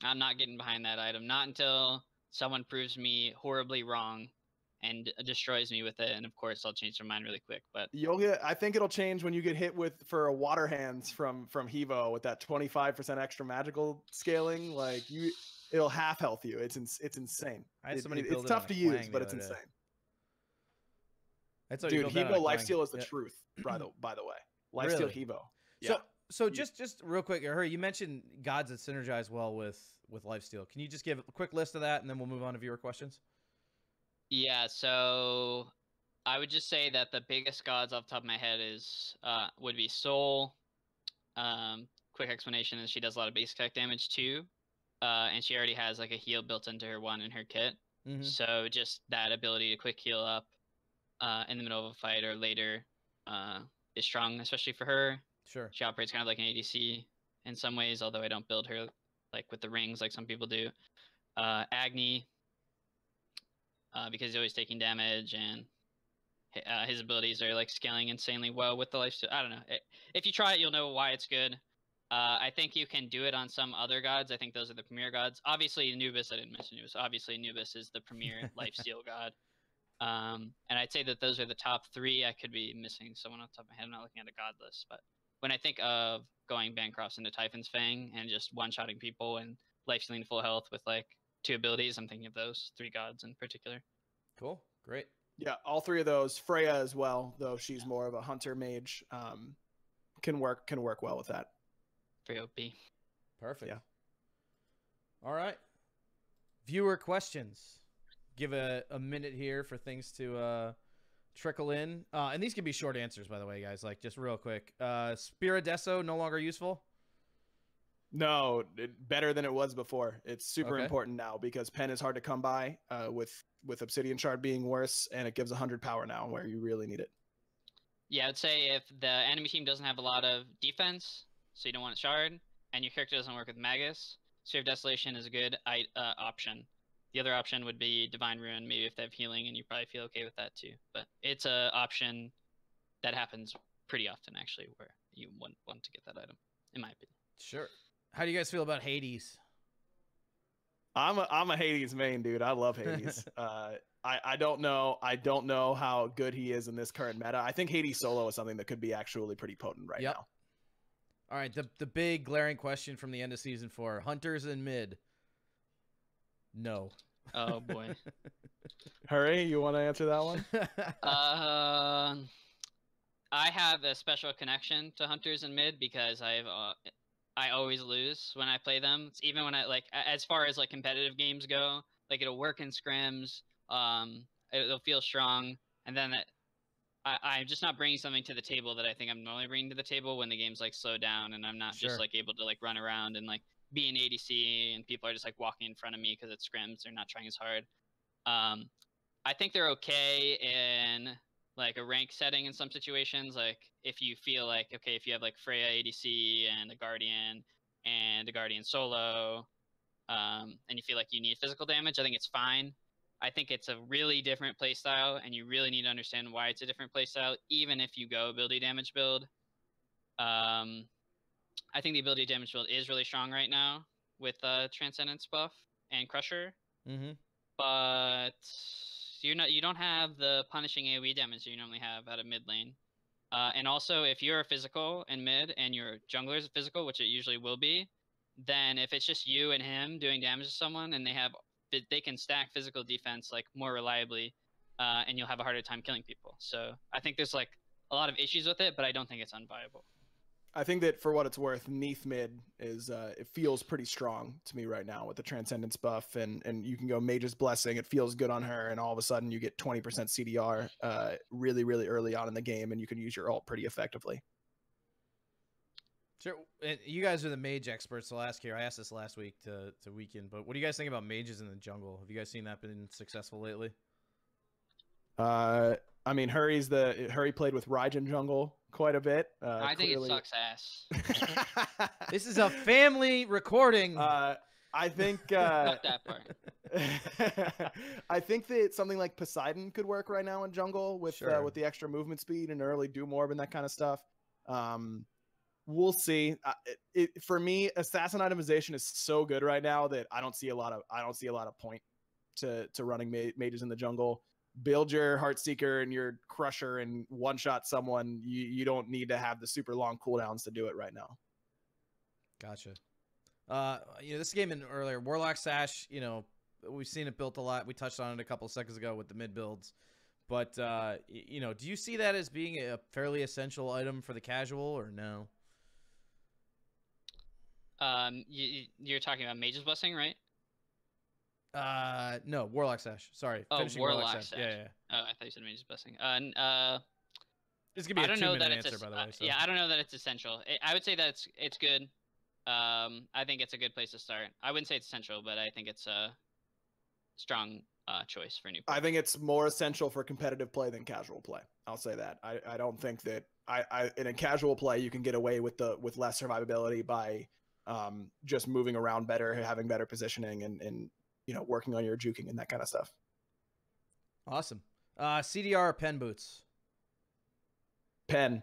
I'm not getting behind that item. Not until someone proves me horribly wrong and destroys me with it, and of course I'll change their mind really quick. But I think it'll change when you get hit for a water hands from Hevo with that 25% extra magical scaling. Like it'll half health you. It's insane. It's tough to use, but it's insane. Dude, Hevo lifesteal is the truth. By the way, lifesteal Really? Hevo. Yeah. So just real quick, Hurry, you mentioned gods that synergize well with lifesteal. Can you just give a quick list of that, and then we'll move on to viewer questions? Yeah, so I would just say that the biggest gods off the top of my head would be Soul. Quick explanation is she does a lot of basic attack damage too, and she already has like a heal built into her one in her kit. Mm-hmm. So just that ability to quick heal up in the middle of a fight or later is strong, especially for her. Sure. She operates kind of like an ADC in some ways, although I don't build her like with the rings like some people do. Agni, because he's always taking damage, and his abilities are like scaling insanely well with the lifesteal. I don't know. If you try it, you'll know why it's good. I think you can do it on some other gods. I think those are the premier gods. Obviously, Anubis, I didn't mention Anubis. Obviously, Anubis is the premier lifesteal god. And I'd say that those are the top 3. I could be missing someone off the top of my head. I'm not looking at a god list, but when I think of going Bancrofts into Typhon's Fang and just one-shotting people and lifestealing full health with like 2 abilities, I'm thinking of those 3 gods in particular. Cool. Great. Yeah, all 3 of those. Freya as well, though she's more of a hunter mage, can work well with that. Very OP. Perfect. Yeah. All right. Viewer questions. Give a minute here for things to trickle in. And these can be short answers, by the way, guys. Like, just real quick. Spiridesso no longer useful? No, better than it was before. It's super important now because pen is hard to come by with Obsidian Shard being worse, and it gives 100 power now where you really need it. Yeah, I'd say if the enemy team doesn't have a lot of defense, so you don't want a Shard, and your character doesn't work with Magus, Sphere of Desolation is a good option. The other option would be Divine Ruin, maybe if they have healing, and you probably feel okay with that too. But it's a option that happens pretty often, actually, where you want to get that item, in my opinion. Sure. How do you guys feel about Hades? I'm a Hades main, dude. I love Hades. I don't know how good he is in this current meta. I think Hades solo is something that could be actually pretty potent right now. All right, the big glaring question from the end of season 4: Hunters in mid. No. Oh boy. Hurry, you want to answer that one? I have a special connection to Hunters in mid because I always lose when I play them. It's even when I as far as like competitive games go, like it'll work in scrims. It'll feel strong, and then I'm just not bringing something to the table that I think I'm normally bringing to the table when the game's like slowed down and I'm not just like able to like run around and like be an ADC and people are just like walking in front of me because it's scrims. They're not trying as hard. I think they're okay in like a rank setting in some situations. Like if you feel like, okay, if you have like Freya ADC and a Guardian solo, and you feel like you need physical damage, I think it's fine. I think it's a really different playstyle, and you really need to understand why it's a different playstyle, even if you go ability damage build. I think the ability damage build is really strong right now with Transcendence buff and Crusher. Mm-hmm. But you don't have the punishing AoE damage that you normally have out of mid lane. And also, if you're physical in mid and your jungler is physical, which it usually will be, then if it's just you and him doing damage to someone, and they can stack physical defense like more reliably, and you'll have a harder time killing people. So I think there's like a lot of issues with it, but I don't think it's unviable. I think that for what it's worth, Neath mid is it feels pretty strong to me right now with the Transcendence buff, and you can go Mage's Blessing. It feels good on her, and all of a sudden you get 20% CDR really, really early on in the game, and you can use your ult pretty effectively. Sure. And you guys are the mage experts, so I'll ask here. I asked this last week to Weekend, but what do you guys think about mages in the jungle? Have you guys seen that been successful lately? I mean, Hurry played with Raijin jungle quite a bit. I think it sucks ass. This is a family recording. I think Not that part. I think that something like Poseidon could work right now in jungle with the extra movement speed and early Doom Orb and that kind of stuff. We'll see. For me, assassin itemization is so good right now that I don't see a lot of point to running mages in the jungle. Build your Heartseeker and your Crusher and one-shot someone. You don't need to have the super long cooldowns to do it right now. Gotcha. This game in earlier, Warlock Sash, we've seen it built a lot. We touched on it a couple of seconds ago with the mid builds. But, do you see that as being a fairly essential item for the casual or no? You're talking about Mage's Blessing, right? No, Warlock Sash. Sorry. Oh, Warlock Sash. Yeah. Oh, I thought you said Mage's Blessing. This could be a 2-minute answer, by the way. So. Yeah, I don't know that it's essential. I would say that it's good. I think it's a good place to start. I wouldn't say it's essential, but I think it's a strong choice for new players. I think it's more essential for competitive play than casual play. I'll say that. I don't think that in a casual play you can get away with less survivability by just moving around better, having better positioning, and working on your juking and that kind of stuff. Awesome. CDR or pen boots? Pen.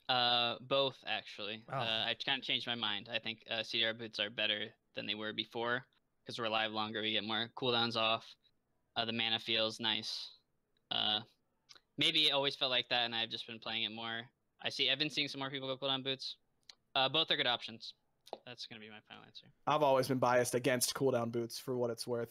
Both actually. Oh. I kind of changed my mind. I think CDR boots are better than they were before because we're alive longer. We get more cooldowns off. The mana feels nice. Maybe it always felt like that, and I've just been playing it more. I've been seeing some more people go cooldown boots. Both are good options. That's going to be my final answer. I've always been biased against cooldown boots for what it's worth.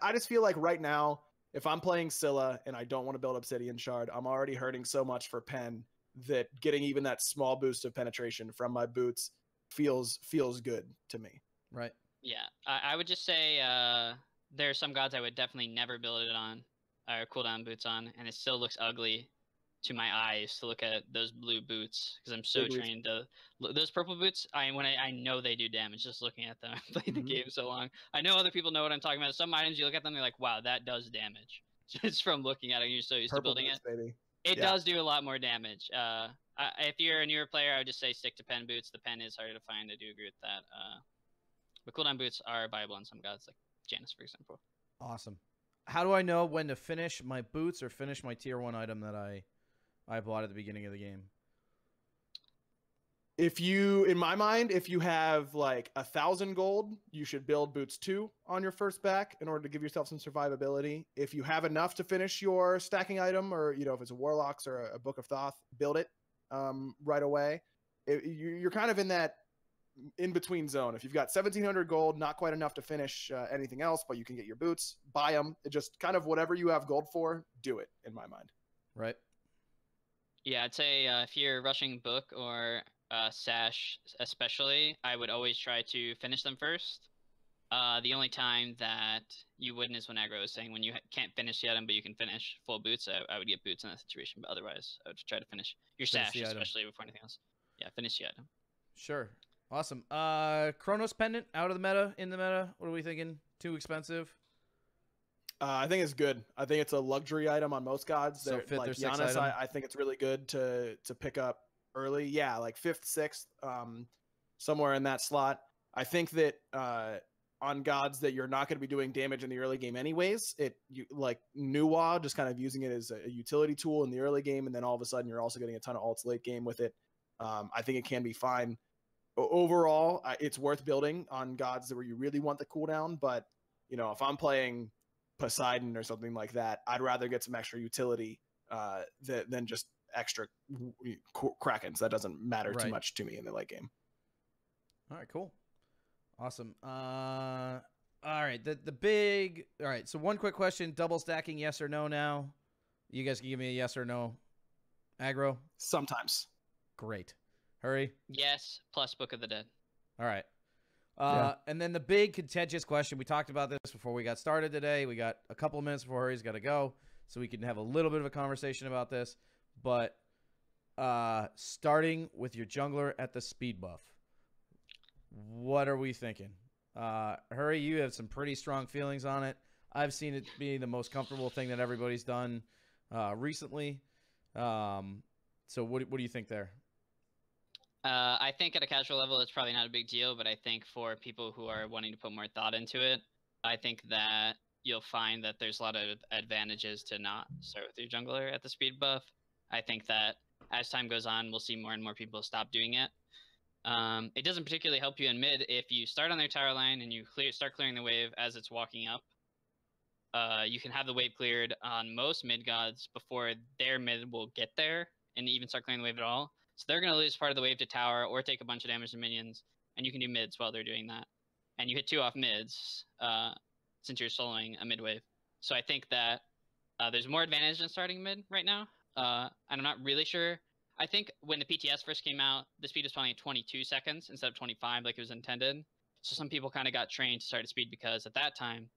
I just feel like right now, if I'm playing Scylla and I don't want to build Obsidian Shard, I'm already hurting so much for pen that getting even that small boost of penetration from my boots feels good to me. Right. Yeah. I would just say there are some gods I would definitely never build it on, or cooldown boots on, and it still looks ugly to my eyes to look at those blue boots because I'm so trained to those purple boots. I know they do damage just looking at them. I've played the game so long. I know other people know what I'm talking about. Some items you look at them, you're like, wow, that does damage just from looking at it. You're so used to building boots, it. Baby. It does do a lot more damage. If you're a newer player, I would just say stick to pen boots. The pen is harder to find. I do agree with that. But cooldown boots are viable on some gods, like Janus, for example. Awesome. How do I know when to finish my boots or finish my tier 1 item that I bought at the beginning of the game? If you, in my mind, if you have like 1,000 gold, you should build boots 2 on your first back in order to give yourself some survivability. If you have enough to finish your stacking item, or if it's a Warlocks or a Book of Thoth, build it right away. You're kind of in that in-between zone. If you've got 1,700 gold, not quite enough to finish anything else, but you can get your boots, buy them. It just kind of whatever you have gold for, do it, in my mind. Right. Yeah, I'd say if you're rushing book or sash especially, I would always try to finish them first. The only time that you wouldn't is when Aggro is saying when you can't finish the item but you can finish full boots. I would get boots in that situation, but otherwise I would try to finish your sash especially before anything else. Yeah, finish the item. Sure. Awesome. Chronos Pendant, out of the meta, in the meta? What are we thinking? Too expensive? I think it's good. I think it's a luxury item on most gods. So fifth like or sixth Giannis, item? I think it's really good to pick up early. Yeah, like 5th, 6th, somewhere in that slot. I think that on gods that you're not going to be doing damage in the early game anyways, like Nuwa, just kind of using it as a utility tool in the early game, and then all of a sudden you're also getting a ton of ults late game with it. I think it can be fine. Overall, it's worth building on gods where you really want the cooldown, but if I'm playing Poseidon or something like that, I'd rather get some extra utility than just extra Krakens. That doesn't matter too much to me in the late game. All right, cool. Awesome. All right, the big... All right, so one quick question. Double stacking, yes or no now? You guys can give me a yes or no. Aggro? Sometimes. Great. Hurry? Yes, plus Book of the Dead. All right. Yeah. And then the big contentious question, we talked about this before we got started today. We got a couple of minutes before Hurry's got to go, so we can have a little bit of a conversation about this. But starting with your jungler at the speed buff, what are we thinking? Hurry, you have some pretty strong feelings on it. I've seen it be the most comfortable thing that everybody's done recently. So what do you think there? I think at a casual level, it's probably not a big deal, but I think for people who are wanting to put more thought into it, I think that you'll find that there's a lot of advantages to not start with your jungler at the speed buff. I think that as time goes on, we'll see more and more people stop doing it. It doesn't particularly help you in mid if you start on their tower line and you start clearing the wave as it's walking up. You can have the wave cleared on most mid gods before their mid will get there and even start clearing the wave at all. So they're going to lose part of the wave to tower or take a bunch of damage to minions, and you can do mids while they're doing that. And you hit 2 off mids since you're soloing a mid wave. So I think that there's more advantage in starting mid right now. And I'm not really sure. I think when the PTS first came out, the speed was probably 22 seconds instead of 25 like it was intended. So some people kind of got trained to start at speed because at that time,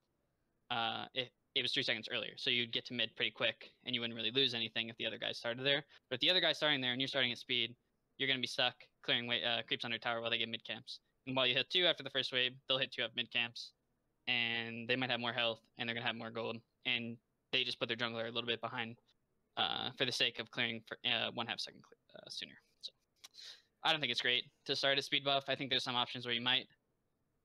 it was 3 seconds earlier. So you'd get to mid pretty quick and you wouldn't really lose anything if the other guy started there. But if the other guy's starting there and you're starting at speed, you're going to be stuck clearing creeps on their tower while they get mid camps. And while you hit 2 after the first wave, they'll hit 2 up mid camps. And they might have more health and they're going to have more gold. And they just put their jungler a little bit behind for the sake of clearing for 1/2 second sooner. So I don't think it's great to start a speed buff. I think there's some options where you might.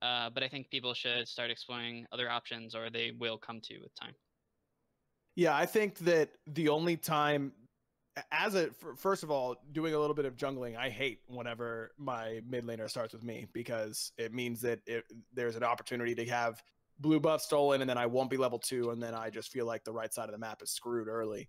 But I think people should start exploring other options, or they will come to with time. Yeah, I think that the only time, first of all, doing a little bit of jungling, I hate whenever my mid laner starts with me because it means that there's an opportunity to have blue buff stolen, and then I won't be level 2, and then I just feel like the right side of the map is screwed early.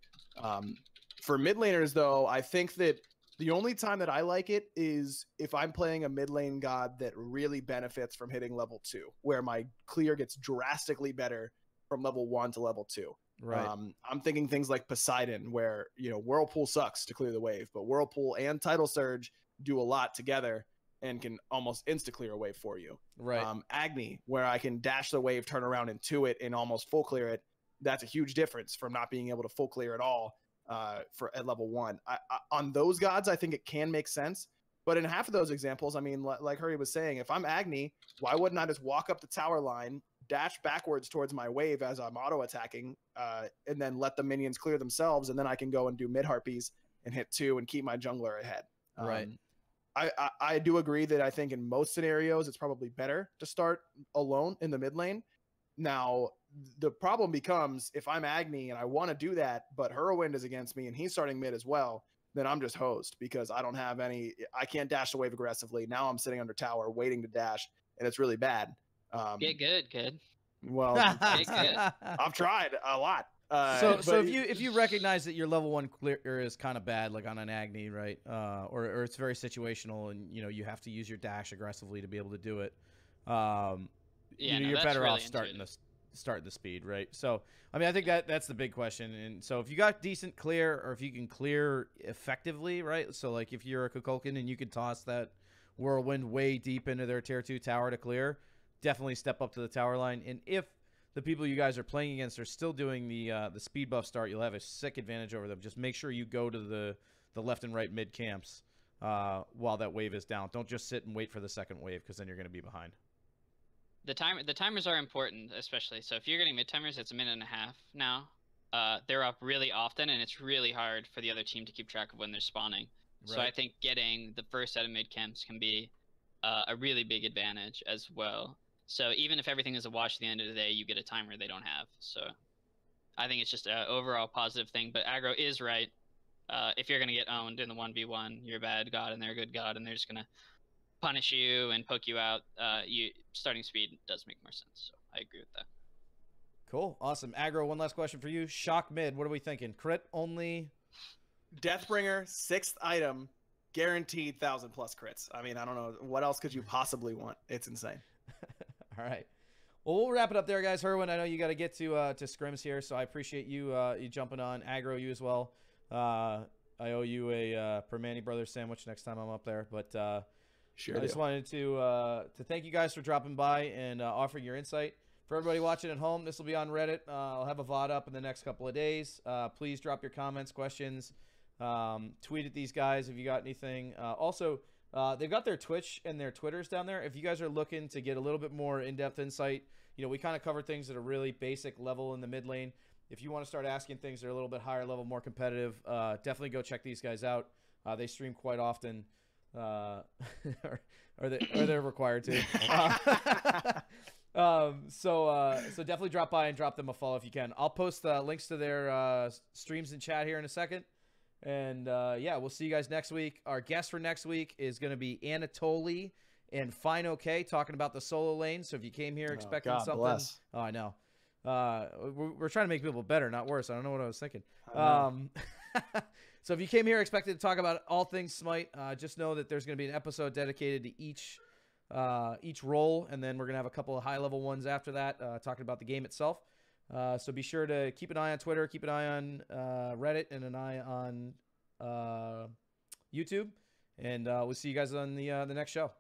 For mid laners, though, I think that the only time that I like it is if I'm playing a mid lane god that really benefits from hitting level 2, where my clear gets drastically better from level 1 to level 2. Right. I'm thinking things like Poseidon, where Whirlpool sucks to clear the wave, but Whirlpool and Tidal Surge do a lot together and can almost insta clear a wave for you. Right. Agni, where I can dash the wave, turn around into it, and almost full clear it. That's a huge difference from not being able to full clear at all. At level 1, on those gods, I think it can make sense. But in half of those examples, I mean, like Hurry was saying, if I'm Agni, why wouldn't I just walk up the tower line, dash backwards towards my wave as I'm auto attacking, and then let the minions clear themselves, and then I can go and do mid harpies and hit 2 and keep my jungler ahead. Right. I do agree that I think in most scenarios it's probably better to start alone in the mid lane. Now, the problem becomes if I'm Agni and I want to do that, but Hurriwind is against me and he's starting mid as well, then I'm just hosed because I don't have any. I can't dash the wave aggressively. Now I'm sitting under tower waiting to dash, and it's really bad. Get good, kid. Well, Get good. I've tried a lot. So but if you recognize that your level 1 clear is kind of bad, like on an Agni, right? Or it's very situational, and you have to use your dash aggressively to be able to do it. You're better really off starting the speed, right? So I mean, I think that's the big question. And so if you got decent clear, or if you can clear effectively, right? So like if you're a Kukulkan and you can toss that whirlwind way deep into their tier 2 tower to clear, definitely step up to the tower line. And if the people you guys are playing against are still doing the speed buff start, you'll have a sick advantage over them. Just make sure you go to the left and right mid camps while that wave is down. Don't just sit and wait for the second wave, because then you're going to be behind. The timers are important, especially. So if you're getting mid timers, it's a minute and a half now. They're up really often, and it's really hard for the other team to keep track of when they're spawning. Right. So I think getting the first set of mid camps can be a really big advantage as well. So even if everything is a wash at the end of the day, you get a timer they don't have. So I think it's just an overall positive thing. But Aggro is right. If you're going to get owned in the 1v1, you're a bad god and they're a good god, and they're just going to punish you and poke you out. Starting speed does make more sense. So I agree with that. Cool. Awesome. Aggro, one last question for you. Shock mid, what are we thinking? Crit only? Deathbringer, 6th item, guaranteed 1,000+ crits. I mean, I don't know. What else could you possibly want? It's insane. All right. Well, we'll wrap it up there, guys. Hurriwind, I know you got to get to scrims here, so I appreciate you you jumping on. Aggro, you as well. I owe you a Permani Brothers sandwich next time I'm up there. But sure I just wanted to thank you guys for dropping by and offering your insight. For everybody watching at home, this will be on Reddit. I'll have a VOD up in the next couple of days. Please drop your comments, questions. Tweet at these guys if you got anything. Also, they've got their Twitch and their Twitters down there. If you guys are looking to get a little bit more in-depth insight, we kind of cover things at a really basic level in the mid lane. If you want to start asking things that are a little bit higher level, more competitive, definitely go check these guys out. They stream quite often, or they're required to. So definitely drop by and drop them a follow if you can. I'll post links to their streams in chat here in a second. And yeah, we'll see you guys next week. Our guest for next week is going to be Anatoliy and FineOkay talking about the solo lane. So if you came here expecting something, bless. Oh, I know. We're trying to make people better, not worse. I don't know what I was thinking. So if you came here expecting to talk about all things Smite, just know that there's going to be an episode dedicated to each role, and then we're going to have a couple of high-level ones after that, talking about the game itself. So be sure to keep an eye on Twitter, keep an eye on Reddit, and an eye on YouTube. And we'll see you guys on the next show.